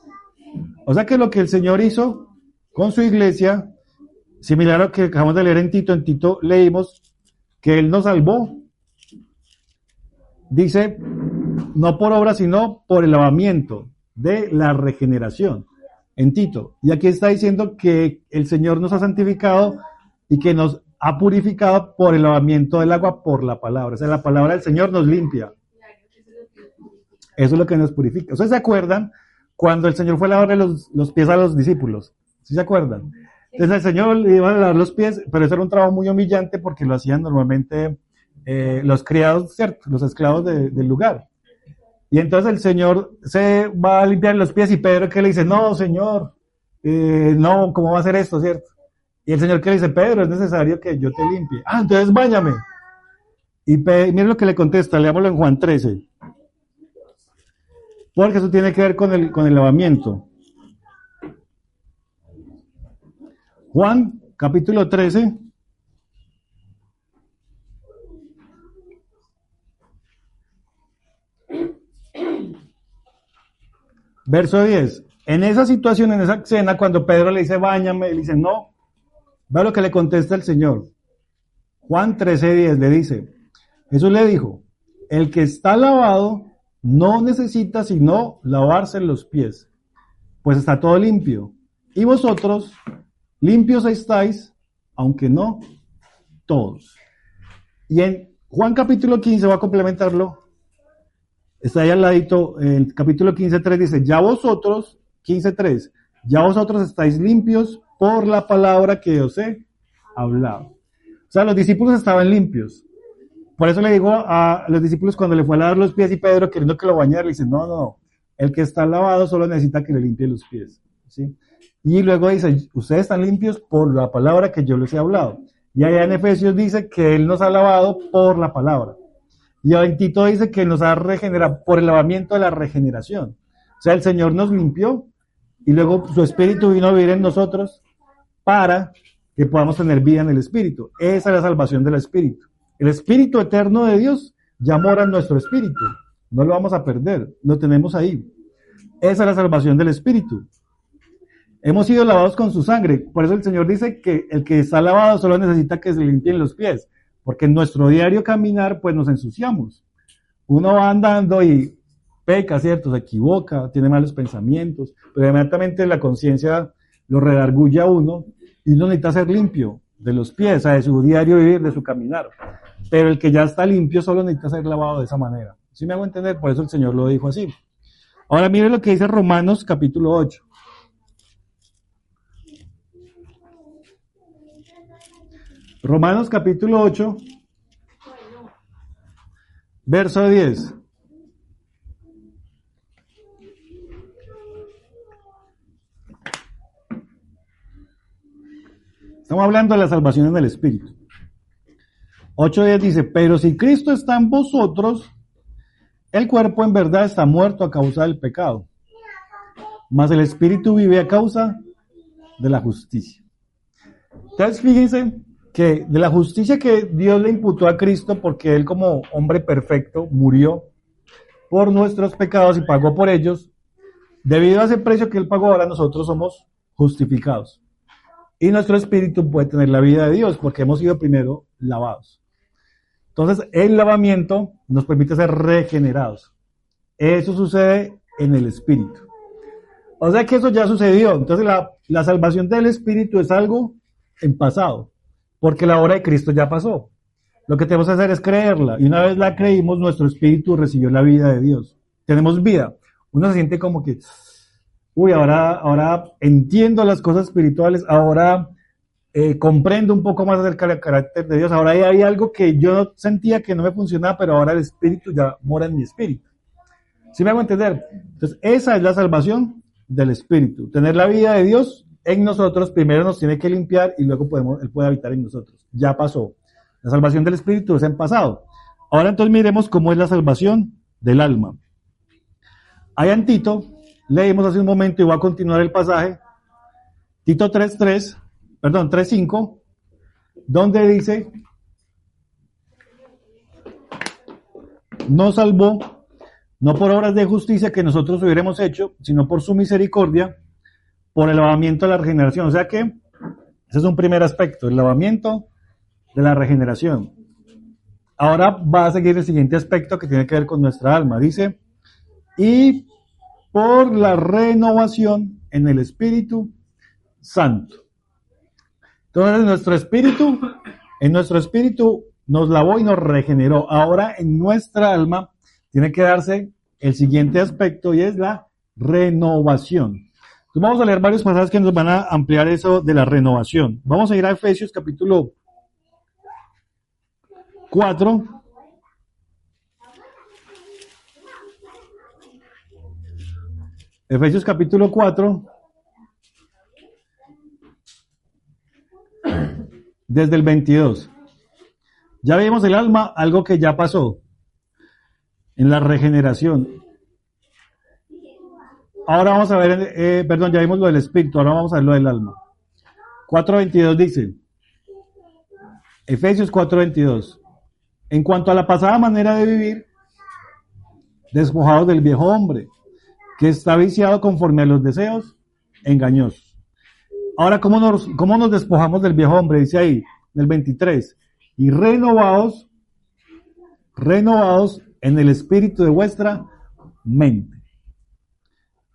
A: O sea que lo que el Señor hizo con su iglesia, similar a lo que acabamos de leer en Tito leímos que Él nos salvó. Dice, no por obra, sino por el lavamiento de la regeneración en Tito. Y aquí está diciendo que el Señor nos ha santificado y que nos ha purificado por el lavamiento del agua por la palabra. O sea, la palabra del Señor nos limpia. Eso es lo que nos purifica. ¿Ustedes se acuerdan cuando el Señor fue a lavarle los pies a los discípulos? ¿Sí se acuerdan? Entonces el Señor le iba a lavar los pies, pero eso era un trabajo muy humillante porque lo hacían normalmente los criados, ¿cierto? Los esclavos del lugar. Y entonces el Señor se va a limpiar los pies y Pedro que le dice, no, Señor, no, ¿cómo va a hacer esto, cierto? Y el Señor que le dice, Pedro, es necesario que yo te limpie. Ah, entonces báñame. Y miren lo que le contesta, leámoslo en Juan 13. Porque eso tiene que ver con el lavamiento. Juan, capítulo 13. Verso 10. En esa situación, en esa escena, cuando Pedro le dice, báñame, él dice, no. Vea lo que le contesta el Señor. Juan 13:10 le dice, Jesús le dijo, el que está lavado no necesita sino lavarse los pies, pues está todo limpio. Y vosotros, limpios estáis, aunque no todos. Y en Juan capítulo 15, voy a complementarlo, está ahí al ladito, en capítulo 15:3 dice, ya vosotros, 15:3, ya vosotros estáis limpios por la palabra que os he hablado. O sea, los discípulos estaban limpios. Por eso le digo a los discípulos cuando le fue a lavar los pies y Pedro queriendo que lo bañara, le dice, no, el que está lavado solo necesita que le limpie los pies. ¿Sí? Y luego dice, ustedes están limpios por la palabra que yo les he hablado. Y allá en Efesios dice que Él nos ha lavado por la palabra. Y en Tito dice que nos ha regenerado por el lavamiento de la regeneración. O sea, el Señor nos limpió y luego su Espíritu vino a vivir en nosotros para que podamos tener vida en el Espíritu. Esa es la salvación del Espíritu. El espíritu eterno de Dios ya mora en nuestro espíritu. No lo vamos a perder, lo tenemos ahí. Esa es la salvación del espíritu. Hemos sido lavados con su sangre. Por eso el Señor dice que el que está lavado solo necesita que se le limpien los pies. Porque en nuestro diario caminar, pues nos ensuciamos. Uno va andando y peca, ¿cierto? Se equivoca, tiene malos pensamientos, pero inmediatamente la conciencia lo redarguye a uno y uno necesita ser limpio de los pies, o sea, de su diario vivir, de su caminar. Pero el que ya está limpio solo necesita ser lavado de esa manera. ¿Sí me hago entender? Por eso el Señor lo dijo así. Ahora mire lo que dice Romanos capítulo 8. Romanos capítulo 8, verso 10. Estamos hablando de la salvación en el Espíritu. 8:10 dice, pero si Cristo está en vosotros, el cuerpo en verdad está muerto a causa del pecado, mas el Espíritu vive a causa de la justicia. Entonces fíjense que de la justicia que Dios le imputó a Cristo, porque Él como hombre perfecto murió por nuestros pecados y pagó por ellos, debido a ese precio que Él pagó, ahora nosotros somos justificados. Y nuestro espíritu puede tener la vida de Dios, porque hemos sido primero lavados. Entonces, el lavamiento nos permite ser regenerados. Eso sucede en el espíritu. O sea que eso ya sucedió. Entonces, la salvación del espíritu es algo en pasado, porque la obra de Cristo ya pasó. Lo que tenemos que hacer es creerla. Y una vez la creímos, nuestro espíritu recibió la vida de Dios. Tenemos vida. Uno se siente como que, uy, ahora entiendo las cosas espirituales, ahora comprendo un poco más acerca del carácter de Dios. Ahora hay algo que yo sentía que no me funcionaba, pero ahora el espíritu ya mora en mi espíritu. ¿Sí me hago entender? Entonces, esa es la salvación del espíritu. Tener la vida de Dios en nosotros, primero nos tiene que limpiar y luego Él puede habitar en nosotros. Ya pasó. La salvación del espíritu es en pasado. Ahora entonces miremos cómo es la salvación del alma. Allá en Tito, leímos hace un momento y voy a continuar el pasaje. Tito 3:5, donde dice, nos salvó, no por obras de justicia que nosotros hubiéramos hecho, sino por su misericordia, por el lavamiento de la regeneración. O sea que ese es un primer aspecto, el lavamiento de la regeneración. Ahora va a seguir el siguiente aspecto que tiene que ver con nuestra alma. Dice, y por la renovación en el Espíritu Santo. Entonces en nuestro espíritu nos lavó y nos regeneró. Ahora en nuestra alma tiene que darse el siguiente aspecto y es la renovación. Entonces vamos a leer varios pasajes que nos van a ampliar eso de la renovación. Vamos a ir a Efesios capítulo 4. Efesios capítulo 4. Desde el 22. Ya vimos el alma, algo que ya pasó en la regeneración. Ahora vamos a ver, ya vimos lo del espíritu, ahora vamos a ver lo del alma. 4:22 dice, Efesios 4:22, en cuanto a la pasada manera de vivir, despojados del viejo hombre, que está viciado conforme a los deseos engañosos. Ahora, ¿cómo nos despojamos del viejo hombre? Dice ahí, en el 23, y renovados en el espíritu de vuestra mente.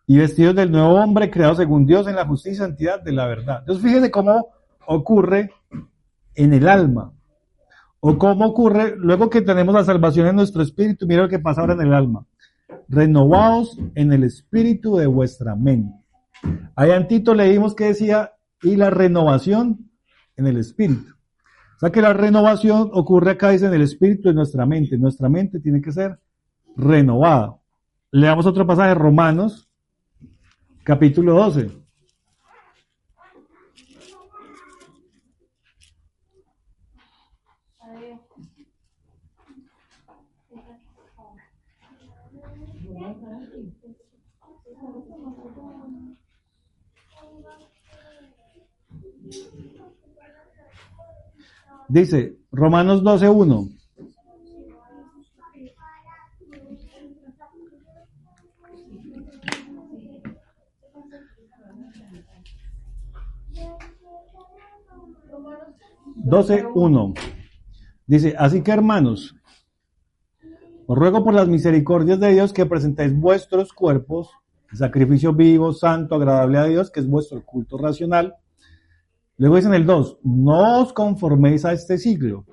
A: Y vestidos del nuevo hombre, creado según Dios en la justicia y santidad de la verdad. Entonces, fíjense cómo ocurre en el alma. O cómo ocurre, luego que tenemos la salvación en nuestro espíritu, mira lo que pasa ahora en el alma. Renovados en el espíritu de vuestra mente. Allá en Tito leímos que decía, y la renovación en el espíritu. O sea que la renovación ocurre acá, dice, en el espíritu de nuestra mente. Nuestra mente tiene que ser renovada. Leamos otro pasaje, Romanos, capítulo 12. Dice, Romanos 12:1. Dice, así que hermanos, os ruego por las misericordias de Dios que presentéis vuestros cuerpos en sacrificio vivo, santo, agradable a Dios, que es vuestro culto racional. Luego dice en el 2, no os conforméis a este siglo,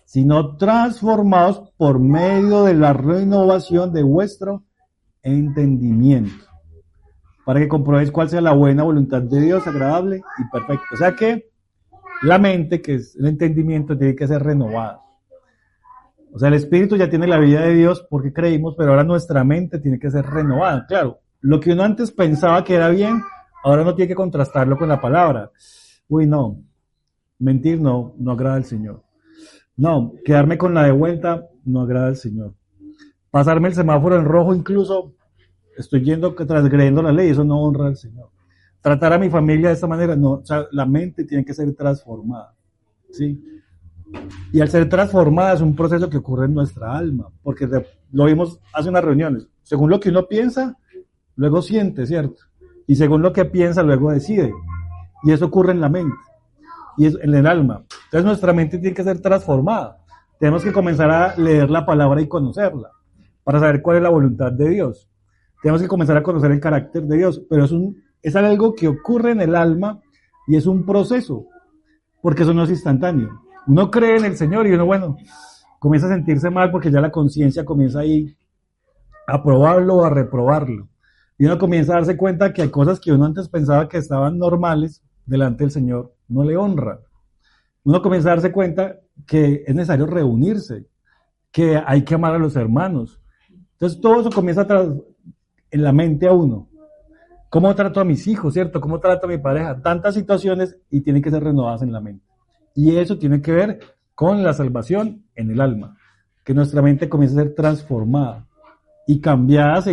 A: sino transformados por medio de la renovación de vuestro entendimiento, para que comprobéis cuál sea la buena voluntad de Dios, agradable y perfecta. O sea que la mente, que es el entendimiento, tiene que ser renovada. O sea, el espíritu ya tiene la vida de Dios porque creímos, pero ahora nuestra mente tiene que ser renovada. Claro, lo que uno antes pensaba que era bien, ahora uno tiene que contrastarlo con la palabra. Uy, no, mentir no agrada al Señor. No, quedarme con la de vuelta no agrada al Señor. Pasarme el semáforo en rojo incluso, estoy transgrediendo la ley, eso no honra al Señor. Tratar a mi familia de esta manera, no, o sea, la mente tiene que ser transformada, ¿sí? Y al ser transformada es un proceso que ocurre en nuestra alma, porque lo vimos hace unas reuniones. Según lo que uno piensa, luego siente, ¿cierto? Y según lo que piensa, luego decide. Y eso ocurre en la mente, y es en el alma. Entonces nuestra mente tiene que ser transformada. Tenemos que comenzar a leer la palabra y conocerla, para saber cuál es la voluntad de Dios. Tenemos que comenzar a conocer el carácter de Dios, pero es algo que ocurre en el alma y es un proceso, porque eso no es instantáneo. Uno cree en el Señor y uno, bueno, comienza a sentirse mal porque ya la conciencia comienza ahí a aprobarlo o a reprobarlo. Y uno comienza a darse cuenta que hay cosas que uno antes pensaba que estaban normales delante del Señor, no le honran. Uno comienza a darse cuenta que es necesario reunirse, que hay que amar a los hermanos. Entonces todo eso comienza en la mente a uno. ¿Cómo trato a mis hijos, cierto? ¿Cómo trato a mi pareja? Tantas situaciones y tienen que ser renovadas en la mente. Y eso tiene que ver con la salvación en el alma. Que nuestra mente comience a ser transformada y cambiada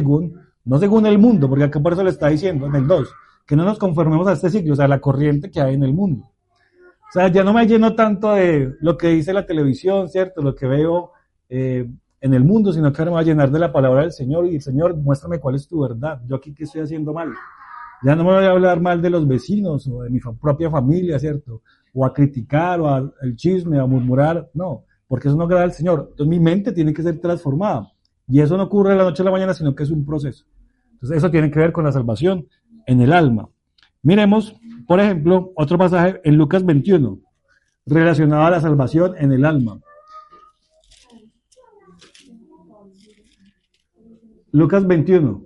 A: no según el mundo, porque acá por eso le está diciendo en el 2, que no nos conformemos a este ciclo, o sea, la corriente que hay en el mundo. O sea, ya no me lleno tanto de lo que dice la televisión, ¿cierto? Lo que veo en el mundo, sino que ahora me voy a llenar de la palabra del Señor y Señor, muéstrame cuál es tu verdad. Yo aquí, ¿qué estoy haciendo mal? Ya no me voy a hablar mal de los vecinos o de mi propia familia, ¿cierto? O a criticar o al chisme, a murmurar. No, porque eso no agrada al Señor. Entonces mi mente tiene que ser transformada. Y eso no ocurre de la noche a la mañana, sino que es un proceso. Entonces eso tiene que ver con la salvación en el alma. Miremos, por ejemplo, otro pasaje en Lucas 21, relacionado a la salvación en el alma. Lucas 21.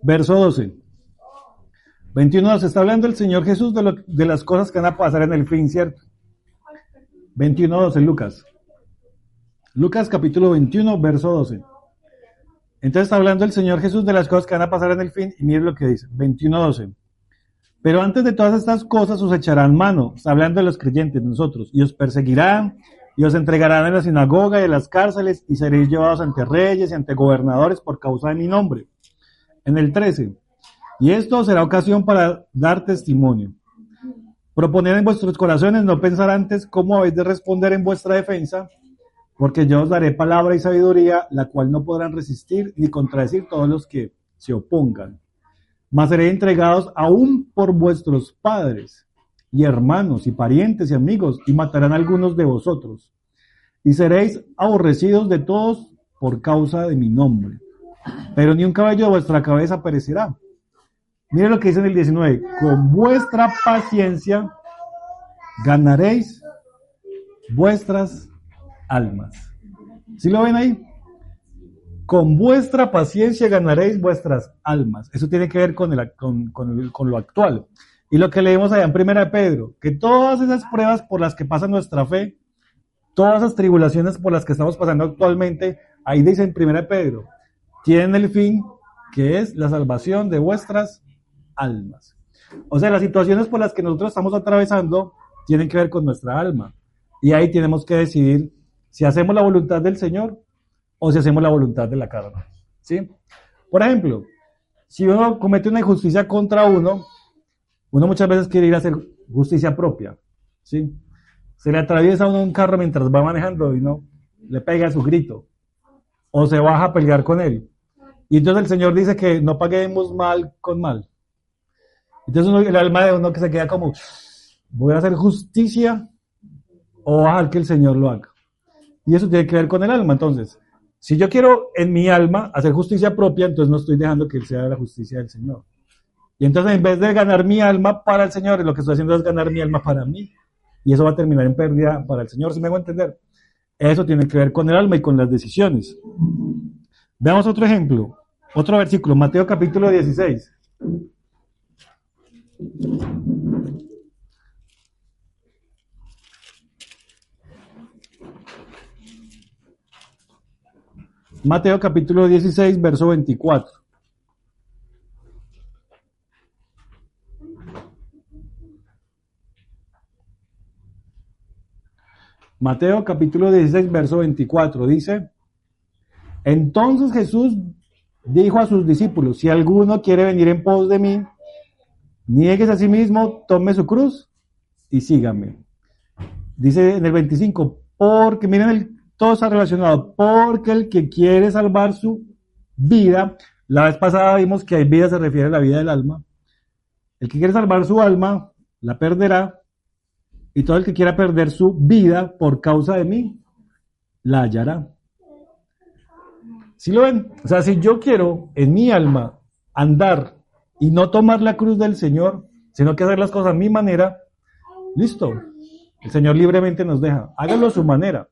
A: Verso 12. 21 nos está hablando el Señor Jesús de las cosas que van a pasar en el fin, ¿cierto? 21:12, Lucas. Lucas capítulo 21, verso 12. Entonces está hablando el Señor Jesús de las cosas que van a pasar en el fin y miren lo que dice, 21:12. Pero antes de todas estas cosas os echarán mano, está hablando de los creyentes, nosotros, y os perseguirán, y os entregarán en la sinagoga y en las cárceles, y seréis llevados ante reyes y ante gobernadores por causa de mi nombre. En el 13, y esto será ocasión para dar testimonio. Proponed en vuestros corazones no pensar antes cómo habéis de responder en vuestra defensa, porque yo os daré palabra y sabiduría, la cual no podrán resistir ni contradecir todos los que se opongan. Mas seréis entregados aún por vuestros padres y hermanos y parientes y amigos, y matarán a algunos de vosotros. Y seréis aborrecidos de todos por causa de mi nombre. Pero ni un cabello de vuestra cabeza perecerá. Mire lo que dice en el 19. Con vuestra paciencia ganaréis vuestras almas. ¿Sí lo ven ahí? Con vuestra paciencia ganaréis vuestras almas. Eso tiene que ver con lo actual. Y lo que leemos allá en 1 Pedro, que todas esas pruebas por las que pasa nuestra fe, todas esas tribulaciones por las que estamos pasando actualmente, ahí dice en 1 Pedro, tienen el fin que es la salvación de vuestras almas. O sea, las situaciones por las que nosotros estamos atravesando tienen que ver con nuestra alma. Y ahí tenemos que decidir si hacemos la voluntad del Señor o si hacemos la voluntad de la carne. ¿Sí? Por ejemplo, si uno comete una injusticia contra uno muchas veces quiere ir a hacer justicia propia. ¿Sí? Se le atraviesa a uno un carro mientras va manejando y no le pega su grito. O se baja a pelear con él. Y entonces el Señor dice que no paguemos mal con mal. Entonces el alma de uno que se queda como, ¿voy a hacer justicia o voy a dejar que el Señor lo haga? Y eso tiene que ver con el alma. Entonces, si yo quiero en mi alma hacer justicia propia, entonces no estoy dejando que Él sea la justicia del Señor. Y entonces en vez de ganar mi alma para el Señor, lo que estoy haciendo es ganar mi alma para mí. Y eso va a terminar en pérdida para el Señor, ¿sí me hago entender? Eso tiene que ver con el alma y con las decisiones. Veamos otro ejemplo, otro versículo, Mateo capítulo 16. Mateo capítulo 16, verso 24. Mateo capítulo 16, verso 24 dice: Entonces Jesús dijo a sus discípulos: si alguno quiere venir en pos de mí, niéguese a sí mismo, tome su cruz y sígame. Dice en el 25, porque miren, todo está relacionado, porque el que quiere salvar su vida, la vez pasada vimos que hay vida se refiere a la vida del alma, el que quiere salvar su alma, la perderá, y todo el que quiera perder su vida por causa de mí, la hallará. ¿Sí lo ven? O sea, si yo quiero en mi alma andar y no tomar la cruz del Señor, sino que hacer las cosas a mi manera, listo. El Señor libremente nos deja. Hágalo a su manera.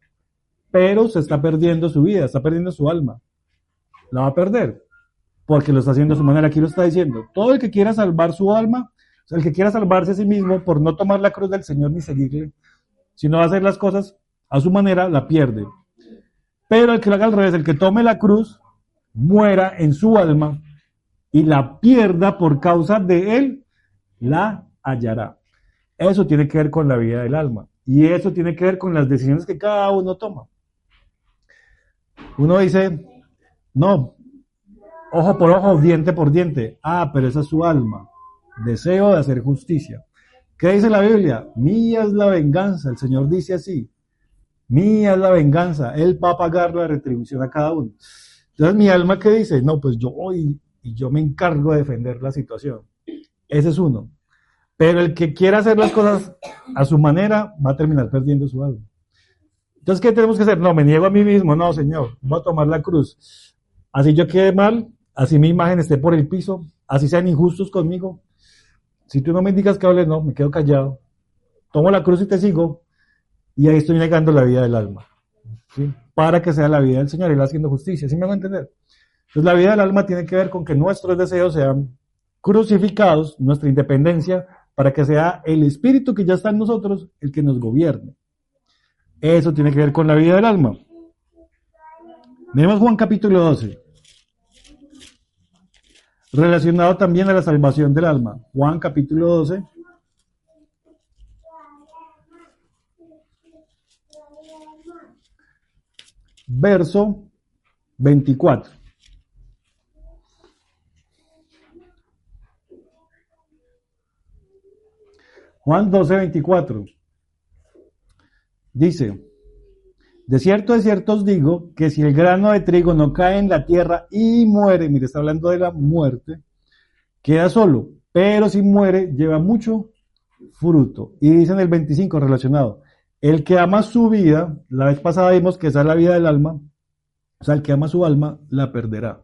A: Pero se está perdiendo su vida, está perdiendo su alma. La va a perder. Porque lo está haciendo a su manera. Aquí lo está diciendo. Todo el que quiera salvar su alma, o sea, el que quiera salvarse a sí mismo por no tomar la cruz del Señor ni seguirle, sino hacer las cosas a su manera, la pierde. Pero el que lo haga al revés, el que tome la cruz, muera en su alma y la pierda por causa de él, la hallará. Eso tiene que ver con la vida del alma. Y eso tiene que ver con las decisiones que cada uno toma. Uno dice, no, ojo por ojo, diente por diente. Ah, pero esa es su alma. Deseo de hacer justicia. ¿Qué dice la Biblia? Mía es la venganza. El Señor dice así. Mía es la venganza. Él va a pagar la retribución a cada uno. Entonces mi alma, ¿qué dice? No, pues yo voy y yo me encargo de defender la situación. Ese es uno. Pero el que quiera hacer las cosas a su manera va a terminar perdiendo su alma. Entonces, ¿qué tenemos que hacer? No, me niego a mí mismo. No, Señor, voy a tomar la cruz. Así yo quede mal, así mi imagen esté por el piso, así sean injustos conmigo. Si tú no me indicas que hable, no, me quedo callado. Tomo la cruz y te sigo. Y ahí estoy negando la vida del alma. ¿Sí? Para que sea la vida del Señor, Él haciendo justicia. ¿Sí me van a entender? Entonces, la vida del alma tiene que ver con que nuestros deseos sean crucificados, nuestra independencia, para que sea el espíritu que ya está en nosotros el que nos gobierne. Eso tiene que ver con la vida del alma. Miremos Juan capítulo 12. Relacionado también a la salvación del alma. Juan capítulo 12. Verso 24. Juan 12, 24. Dice, de cierto os digo, que si el grano de trigo no cae en la tierra y muere, mire, está hablando de la muerte, queda solo, pero si muere, lleva mucho fruto. Y dice en el 25 relacionado, el que ama su vida, la vez pasada vimos que esa es la vida del alma, o sea, el que ama su alma, la perderá.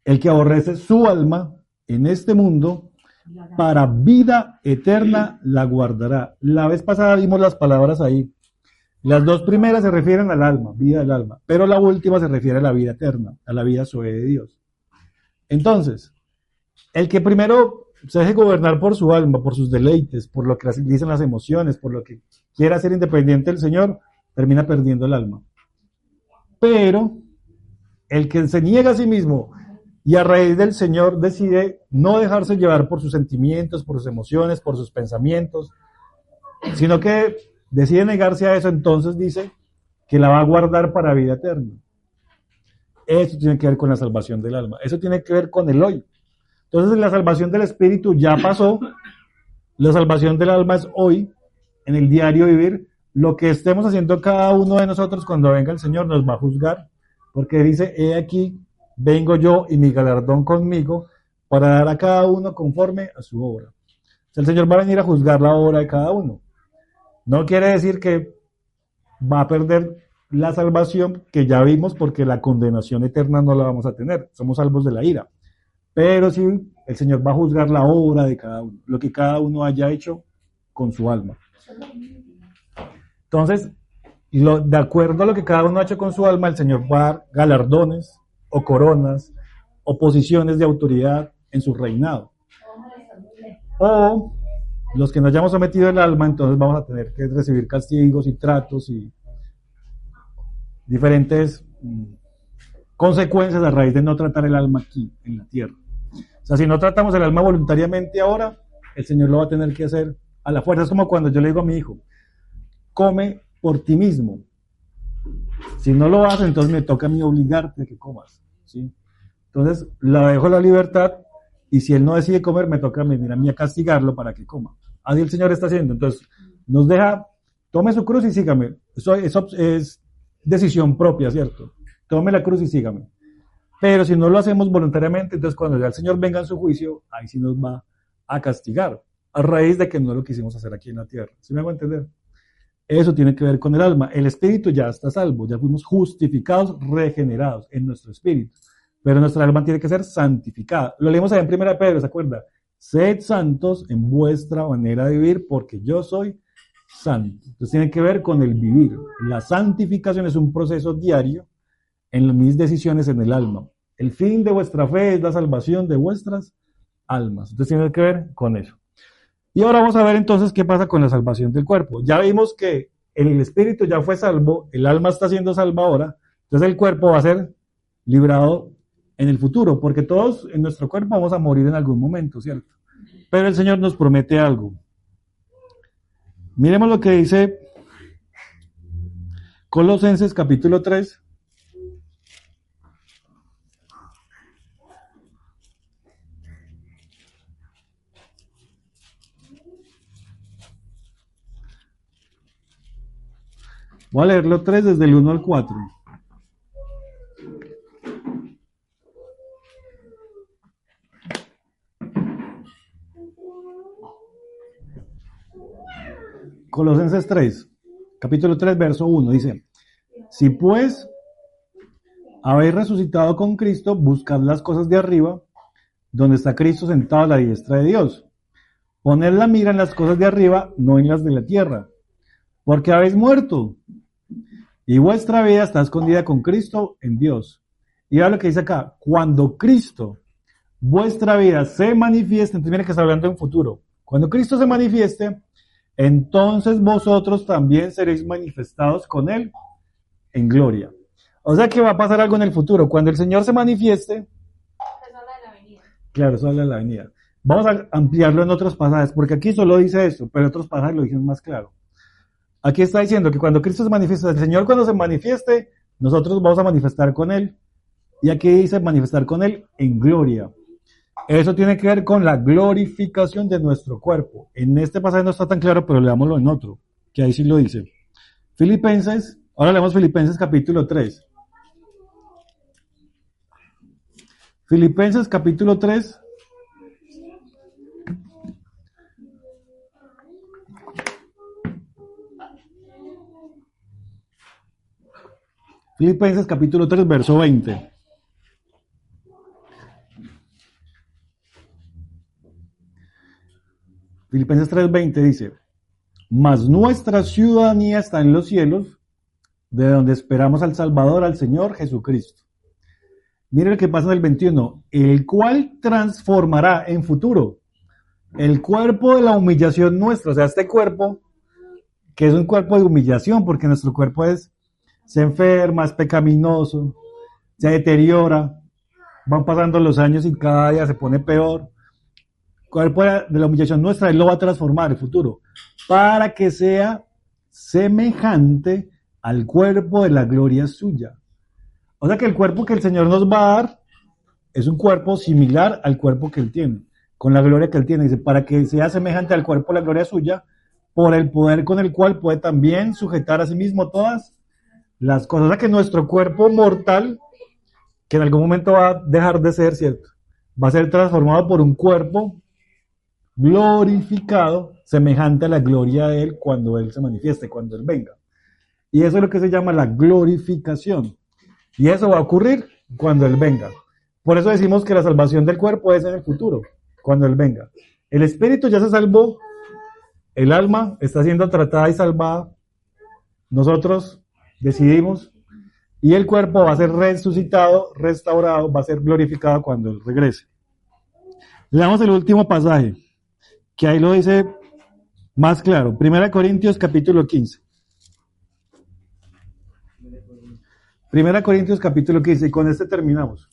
A: El que aborrece su alma en este mundo, para vida eterna la guardará. La vez pasada vimos las palabras ahí. Las dos primeras se refieren al alma, vida del alma, pero la última se refiere a la vida eterna, a la vida sobre de Dios. Entonces, el que primero se deje gobernar por su alma, por sus deleites, por lo que dicen las emociones, por lo que quiera ser independiente del Señor, termina perdiendo el alma. Pero el que se niega a sí mismo y a raíz del Señor decide no dejarse llevar por sus sentimientos, por sus emociones, por sus pensamientos, sino que decide negarse a eso, entonces dice, que la va a guardar para vida eterna. Eso tiene que ver con la salvación del alma. Eso tiene que ver con el hoy. Entonces la salvación del espíritu ya pasó. La salvación del alma es hoy, en el diario vivir. Lo que estemos haciendo cada uno de nosotros cuando venga el Señor nos va a juzgar. Porque dice, he aquí, vengo yo y mi galardón conmigo para dar a cada uno conforme a su obra. O sea, el Señor va a venir a juzgar la obra de cada uno. No quiere decir que va a perder la salvación que ya vimos, porque la condenación eterna no la vamos a tener. Somos salvos de la ira. Pero sí, el Señor va a juzgar la obra de cada uno, lo que cada uno haya hecho con su alma. Entonces, de acuerdo a lo que cada uno ha hecho con su alma, el Señor va a dar galardones o coronas o posiciones de autoridad en su reinado. O los que no hayamos sometido el alma, entonces vamos a tener que recibir castigos y tratos y diferentes consecuencias a raíz de no tratar el alma aquí, en la tierra. O sea, si no tratamos el alma voluntariamente ahora, el Señor lo va a tener que hacer a la fuerza. Es como cuando yo le digo a mi hijo, come por ti mismo. Si no lo haces, entonces me toca a mí obligarte a que comas, ¿sí? Entonces, le dejo la libertad, y si él no decide comer, me toca a mí a castigarlo para que coma. Así el Señor está haciendo. Entonces, nos deja, tome su cruz y sígame. Eso es decisión propia, ¿cierto? Tome la cruz y sígame. Pero si no lo hacemos voluntariamente, entonces cuando ya el Señor venga en su juicio, ahí sí nos va a castigar, a raíz de que no lo quisimos hacer aquí en la tierra. ¿Sí me hago entender? Eso tiene que ver con el alma. El espíritu ya está salvo, ya fuimos justificados, regenerados en nuestro espíritu. Pero nuestra alma tiene que ser santificada. Lo leemos allá en 1 Pedro, ¿se acuerda? Sed santos en vuestra manera de vivir, porque yo soy santo. Entonces tiene que ver con el vivir. La santificación es un proceso diario en mis decisiones en el alma. El fin de vuestra fe es la salvación de vuestras almas. Entonces tiene que ver con eso. Y ahora vamos a ver entonces qué pasa con la salvación del cuerpo. Ya vimos que el espíritu ya fue salvo, el alma está siendo salva ahora, entonces el cuerpo va a ser librado en el futuro, porque todos en nuestro cuerpo vamos a morir en algún momento, ¿cierto? Pero el Señor nos promete algo. Miremos lo que dice Colosenses capítulo 3. Voy a leerlo 3 desde el 1 al 4. Colosenses 3, capítulo 3, verso 1, dice, si pues habéis resucitado con Cristo, buscad las cosas de arriba, donde está Cristo sentado a la diestra de Dios. Poned la mira en las cosas de arriba, no en las de la tierra, porque habéis muerto, y vuestra vida está escondida con Cristo en Dios. Y ahora lo que dice acá, cuando Cristo, vuestra vida, se manifieste, entonces mira que está hablando en futuro, cuando Cristo se manifieste, entonces vosotros también seréis manifestados con Él en gloria. O sea que va a pasar algo en el futuro. Cuando el Señor se manifieste,
B: Eso habla de la venida.
A: claro, eso habla de la venida. Vamos a ampliarlo en otros pasajes, porque aquí solo dice eso, pero en otros pasajes lo dicen más claro. Aquí está diciendo que cuando Cristo se manifiesta, el Señor cuando se manifieste, nosotros vamos a manifestar con Él. Y aquí dice manifestar con Él en gloria. Eso tiene que ver con la glorificación de nuestro cuerpo. En este pasaje no está tan claro, pero leámoslo en otro, que ahí sí lo dice. Filipenses, ahora leemos Filipenses capítulo 3. Filipenses capítulo 3. Filipenses capítulo 3, verso 20. Filipenses 3:20 dice, mas nuestra ciudadanía está en los cielos, de donde esperamos al Salvador, al Señor Jesucristo. Mire lo que pasa en el 21, el cual transformará en futuro el cuerpo de la humillación nuestra, o sea, este cuerpo, que es un cuerpo de humillación, porque nuestro cuerpo se enferma, es pecaminoso, se deteriora, van pasando los años y cada día se pone peor. Cuerpo de la humillación nuestra, Él lo va a transformar en el futuro, para que sea semejante al cuerpo de la gloria suya. O sea que el cuerpo que el Señor nos va a dar es un cuerpo similar al cuerpo que Él tiene, con la gloria que Él tiene. Dice, para que sea semejante al cuerpo de la gloria suya, por el poder con el cual puede también sujetar a sí mismo todas las cosas. O sea que nuestro cuerpo mortal, que en algún momento va a dejar de ser, ¿cierto?, va a ser transformado por un cuerpo glorificado, semejante a la gloria de Él cuando Él se manifieste, cuando Él venga. Y eso es lo que se llama la glorificación. Y eso va a ocurrir cuando Él venga. Por eso decimos que la salvación del cuerpo es en el futuro, cuando Él venga. El espíritu ya se salvó, el alma está siendo tratada y salvada, nosotros decidimos, y el cuerpo va a ser resucitado, restaurado, va a ser glorificado cuando Él regrese. Leamos el último pasaje, que ahí lo dice más claro. 1 Corintios capítulo 15. 1 Corintios capítulo 15, y con este terminamos.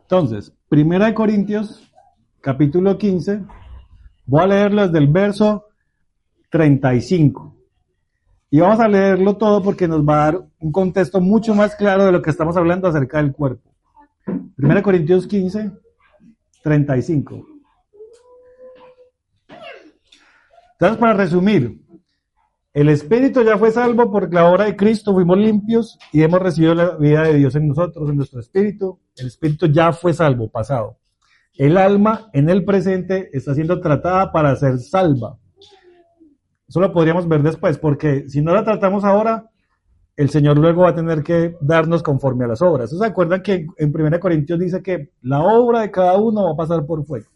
A: Entonces, 1 Corintios capítulo 15, voy a leerlo desde el verso 35. Y vamos a leerlo todo porque nos va a dar un contexto mucho más claro de lo que estamos hablando acerca del cuerpo. 1 Corintios 15, 35. Entonces, para resumir, el espíritu ya fue salvo por la obra de Cristo, fuimos limpios y hemos recibido la vida de Dios en nosotros, en nuestro espíritu. El espíritu ya fue salvo, pasado. El alma en el presente está siendo tratada para ser salva. Eso lo podríamos ver después, porque si no la tratamos ahora, el Señor luego va a tener que darnos conforme a las obras. ¿Se acuerdan que en 1 Corintios dice que la obra de cada uno va a pasar por fuego?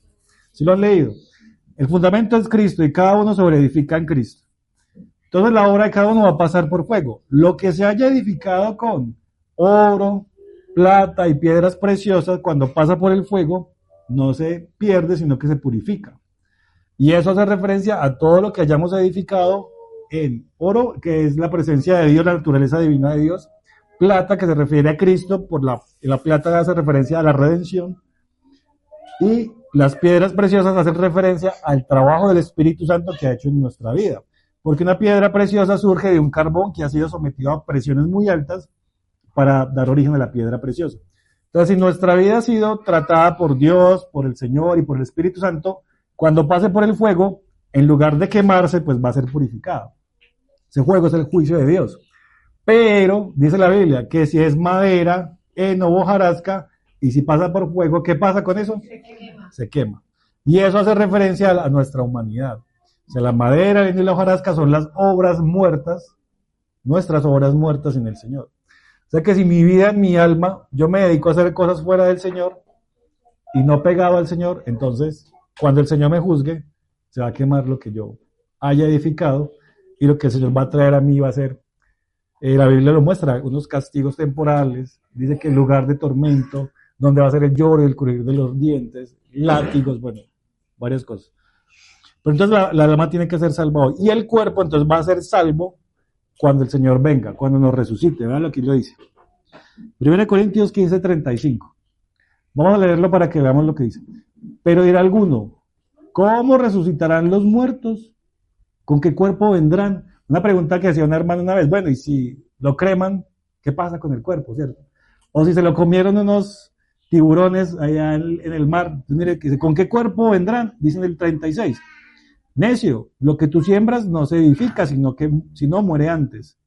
A: ¿Sí lo han leído? El fundamento es Cristo y cada uno sobre edifica en Cristo. Entonces la obra de cada uno va a pasar por fuego. Lo que se haya edificado con oro, plata y piedras preciosas, cuando pasa por el fuego, no se pierde, sino que se purifica. Y eso hace referencia a todo lo que hayamos edificado en oro, que es la presencia de Dios, la naturaleza divina de Dios. Plata, que se refiere a Cristo, la plata hace referencia a la redención. Y las piedras preciosas hacen referencia al trabajo del Espíritu Santo que ha hecho en nuestra vida. Porque una piedra preciosa surge de un carbón que ha sido sometido a presiones muy altas para dar origen a la piedra preciosa. Entonces, si nuestra vida ha sido tratada por Dios, por el Señor y por el Espíritu Santo, cuando pase por el fuego, en lugar de quemarse, pues va a ser purificado. Ese fuego es el juicio de Dios. Pero, dice la Biblia, que si es madera, heno o hojarasca, y si pasa por fuego, ¿qué pasa con eso? Se quema. Y eso hace referencia a nuestra humanidad. O sea, la madera, el heno y la hojarasca son las obras muertas, nuestras obras muertas en el Señor. O sea que si mi vida, mi alma, yo me dedico a hacer cosas fuera del Señor y no pegado al Señor, entonces, cuando el Señor me juzgue, se va a quemar lo que yo haya edificado y lo que el Señor va a traer a mí va a ser, la Biblia lo muestra, unos castigos temporales, dice que en lugar de tormento, donde va a ser el lloro y el crujir de los dientes, látigos, bueno, varias cosas. Pero entonces la alma tiene que ser salvada y el cuerpo entonces va a ser salvo cuando el Señor venga, cuando nos resucite. Vean lo que lo dice. 1 Corintios 15, 35. Vamos a leerlo para que veamos lo que dice. Pero dirá alguno, ¿cómo resucitarán los muertos? ¿Con qué cuerpo vendrán? Una pregunta que hacía una hermana una vez. Bueno, y si lo creman, ¿qué pasa con el cuerpo, cierto? O si se lo comieron unos tiburones allá en el mar. Entonces, mire, ¿con qué cuerpo vendrán? Dicen el 36. Necio, lo que tú siembras no se edifica, sino muere antes.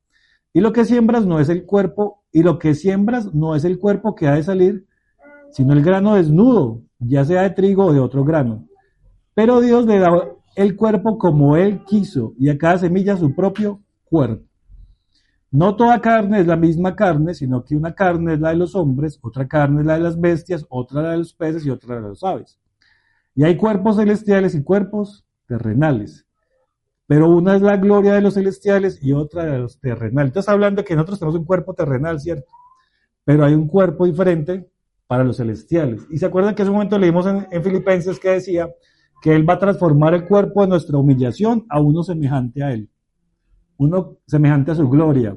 A: Y lo que siembras no es el cuerpo, y lo que siembras no es el cuerpo que ha de salir, sino el grano desnudo, ya sea de trigo o de otro grano. Pero Dios le da el cuerpo como Él quiso, y a cada semilla su propio cuerpo. No toda carne es la misma carne, sino que una carne es la de los hombres, otra carne es la de las bestias, otra la de los peces y otra la de los aves. Y hay cuerpos celestiales y cuerpos terrenales. Pero una es la gloria de los celestiales y otra de los terrenales. Entonces, hablando que nosotros tenemos un cuerpo terrenal, ¿cierto? Pero hay un cuerpo diferente para los celestiales. Y se acuerdan que en ese momento leímos en Filipenses que decía que Él va a transformar el cuerpo de nuestra humillación a uno semejante a Él. Uno semejante a su gloria.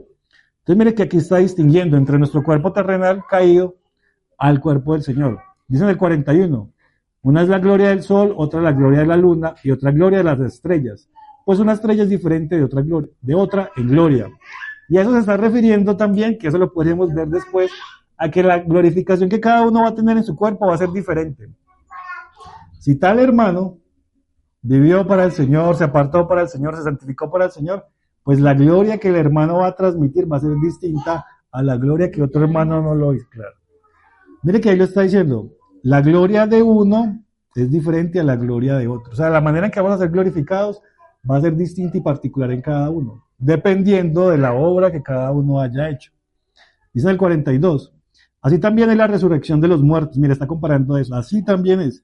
A: Entonces mire que aquí está distinguiendo entre nuestro cuerpo terrenal caído al cuerpo del Señor. Dice en el 41, una es la gloria del sol, otra la gloria de la luna y otra gloria de las estrellas. Pues una estrella es diferente de otra gloria, de otra en gloria. Y a eso se está refiriendo también, que eso lo podríamos ver después, a que la glorificación que cada uno va a tener en su cuerpo va a ser diferente. Si tal hermano vivió para el Señor, se apartó para el Señor, se santificó para el Señor, pues la gloria que el hermano va a transmitir va a ser distinta a la gloria que otro hermano no lo hizo. Claro. Mire que ahí lo está diciendo, la gloria de uno es diferente a la gloria de otro. O sea, la manera en que vamos a ser glorificados va a ser distinta y particular en cada uno, dependiendo de la obra que cada uno haya hecho. Dice el 42, así también es la resurrección de los muertos. Mire, está comparando eso. Así también es.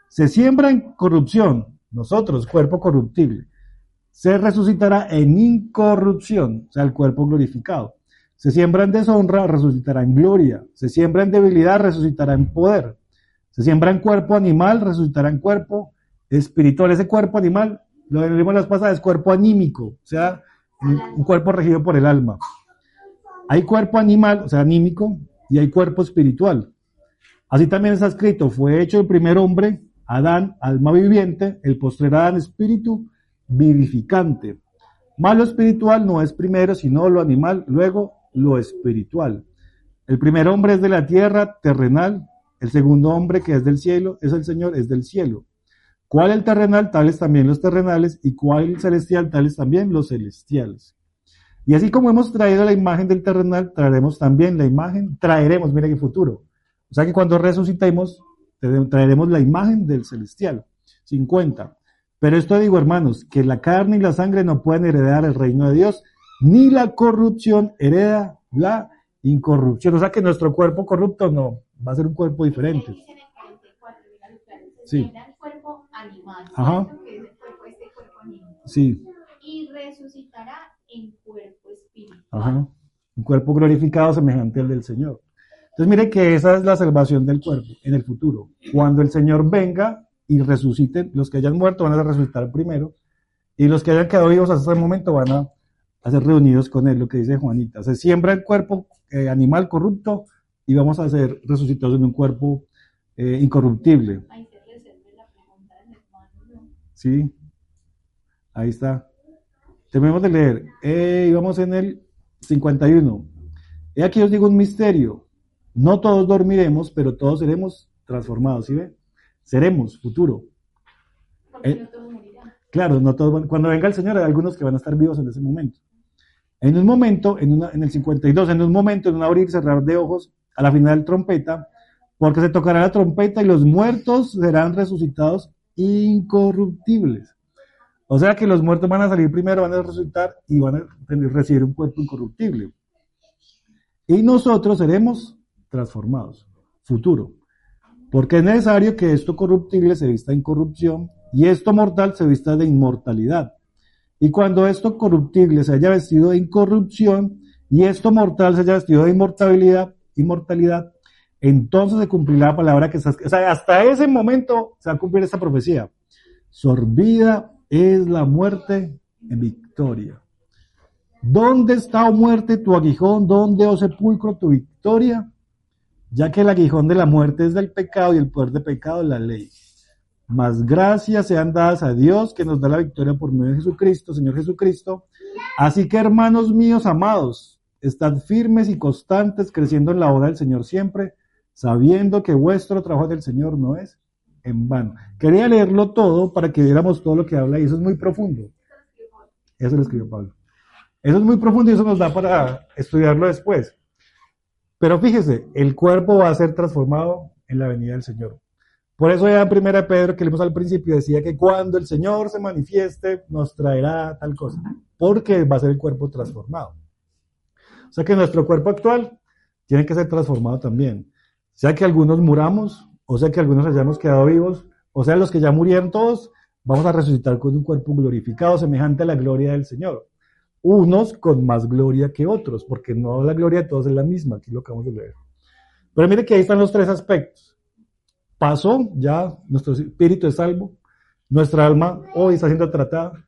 A: Se siembra en corrupción, nosotros, cuerpo corruptible. Se resucitará en incorrupción, o sea, el cuerpo glorificado. Se siembra en deshonra, resucitará en gloria. Se siembra en debilidad, resucitará en poder. Se siembra en cuerpo animal, resucitará en cuerpo espiritual. Ese cuerpo animal, lo vimos las pasadas, es cuerpo anímico, o sea, un cuerpo regido por el alma. Hay cuerpo animal, o sea, anímico, y hay cuerpo espiritual. Así también está escrito, fue hecho el primer hombre, Adán, alma viviente, el postrer Adán, espíritu vivificante. Más lo espiritual no es primero, sino lo animal, luego lo espiritual. El primer hombre es de la tierra, terrenal. El segundo hombre que es del cielo, es el Señor, es del cielo. ¿Cuál el terrenal? Tales también los terrenales. ¿Y cuál el celestial? Tales también los celestiales. Y así como hemos traído la imagen del terrenal, traeremos también la imagen, mira qué futuro. O sea que cuando resucitemos, traeremos la imagen del celestial. 50. Pero esto digo, hermanos, que la carne y la sangre no pueden heredar el reino de Dios, ni la corrupción hereda la incorrupción. O sea que nuestro cuerpo corrupto no, va a ser un cuerpo diferente. Sí.
B: El cuerpo animal,
A: ajá.
B: Que es el cuerpo, este cuerpo animal.
A: Sí.
B: Y resucitará en cuerpo espiritual.
A: Ajá. Un cuerpo glorificado semejante al del Señor. Entonces mire que esa es la salvación del cuerpo en el futuro. Cuando el Señor venga y resuciten, los que hayan muerto van a resucitar primero, y los que hayan quedado vivos hasta ese momento van a ser reunidos con Él, lo que dice Juanita. Se siembra el cuerpo animal corrupto y vamos a ser resucitados en un cuerpo incorruptible.
B: Ahí se resuelve la pregunta del hermano.
A: Sí, ahí está. Terminemos de leer. Vamos en el 51. He aquí os digo un misterio. No todos dormiremos, pero todos seremos transformados, ¿sí ve? Seremos, futuro.
B: Porque no todos morirán.
A: Claro, no todos cuando venga el Señor hay algunos que van a estar vivos en ese momento. En un momento, en el 52, en un momento, en un abrir y cerrar de ojos, a la final trompeta, porque se tocará la trompeta y los muertos serán resucitados incorruptibles. O sea que los muertos van a salir primero, van a resucitar y van a recibir un cuerpo incorruptible. Y nosotros seremos transformados, futuro. Porque es necesario que esto corruptible se vista de incorrupción y esto mortal se vista de inmortalidad. Y cuando esto corruptible se haya vestido de incorrupción y esto mortal se haya vestido de inmortalidad, entonces se cumplirá la palabra que está, o sea, hasta ese momento se va a cumplir esta profecía. Sorbida es la muerte en victoria. ¿Dónde está, oh muerte, tu aguijón? ¿Dónde, oh sepulcro, tu victoria? Ya que el aguijón de la muerte es del pecado y el poder de pecado es la ley. Mas gracias sean dadas a Dios que nos da la victoria por medio de Jesucristo, Señor Jesucristo. Así que, hermanos míos amados, estad firmes y constantes, creciendo en la obra del Señor siempre, sabiendo que vuestro trabajo del Señor no es en vano. Quería leerlo todo para que viéramos todo lo que habla y eso es muy profundo. Eso lo escribió Pablo. Eso es muy profundo y eso nos da para estudiarlo después. Pero fíjese, el cuerpo va a ser transformado en la venida del Señor. Por eso ya en 1 Pedro, que leímos al principio, decía que cuando el Señor se manifieste, nos traerá tal cosa. Porque va a ser el cuerpo transformado. O sea que nuestro cuerpo actual tiene que ser transformado también. Sea que algunos muramos, o sea que algunos hayamos quedado vivos, o sea los que ya murieron todos, vamos a resucitar con un cuerpo glorificado, semejante a la gloria del Señor. Unos con más gloria que otros, porque no la gloria de todos es la misma, aquí lo acabamos de leer. Pero mire que ahí están los tres aspectos. Pasó, ya nuestro espíritu es salvo, nuestra alma hoy está siendo tratada.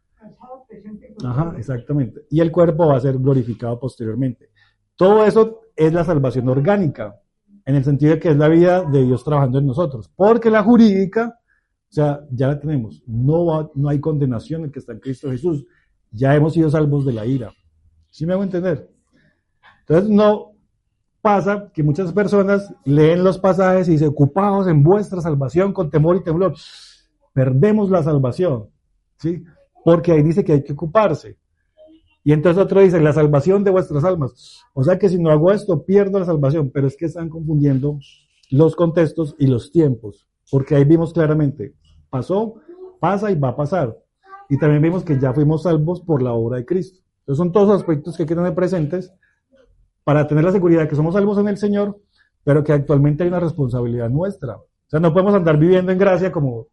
A: Ajá, exactamente. Y el cuerpo va a ser glorificado posteriormente. Todo eso es la salvación orgánica, en el sentido de que es la vida de Dios trabajando en nosotros. Porque la jurídica, o sea, ya la tenemos. No hay condenación en el que está en Cristo Jesús. Ya hemos sido salvos de la ira. ¿Sí me hago entender? Entonces, no pasa que muchas personas leen los pasajes y dicen, ocupados en vuestra salvación con temor y temblor. Perdemos la salvación, ¿sí? Porque ahí dice que hay que ocuparse. Y entonces otro dice, la salvación de vuestras almas. O sea que si no hago esto, pierdo la salvación. Pero es que están confundiendo los contextos y los tiempos. Porque ahí vimos claramente, pasó, pasa y va a pasar. Y también vimos que ya fuimos salvos por la obra de Cristo. Entonces son todos aspectos que hay que tener presentes para tener la seguridad de que somos salvos en el Señor, pero que actualmente hay una responsabilidad nuestra. O sea, no podemos andar viviendo en gracia como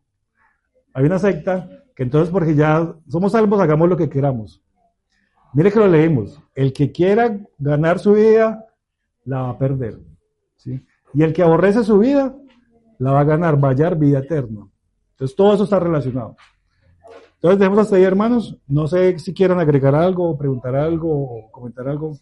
A: hay una secta, que entonces porque ya somos salvos, hagamos lo que queramos. Mire que lo leímos. El que quiera ganar su vida, la va a perder. ¿Sí? Y el que aborrece su vida, la va a ganar, va a hallar vida eterna. Entonces todo eso está relacionado. Entonces dejemos hasta ahí, hermanos. No sé si quieran agregar algo, preguntar algo o comentar algo.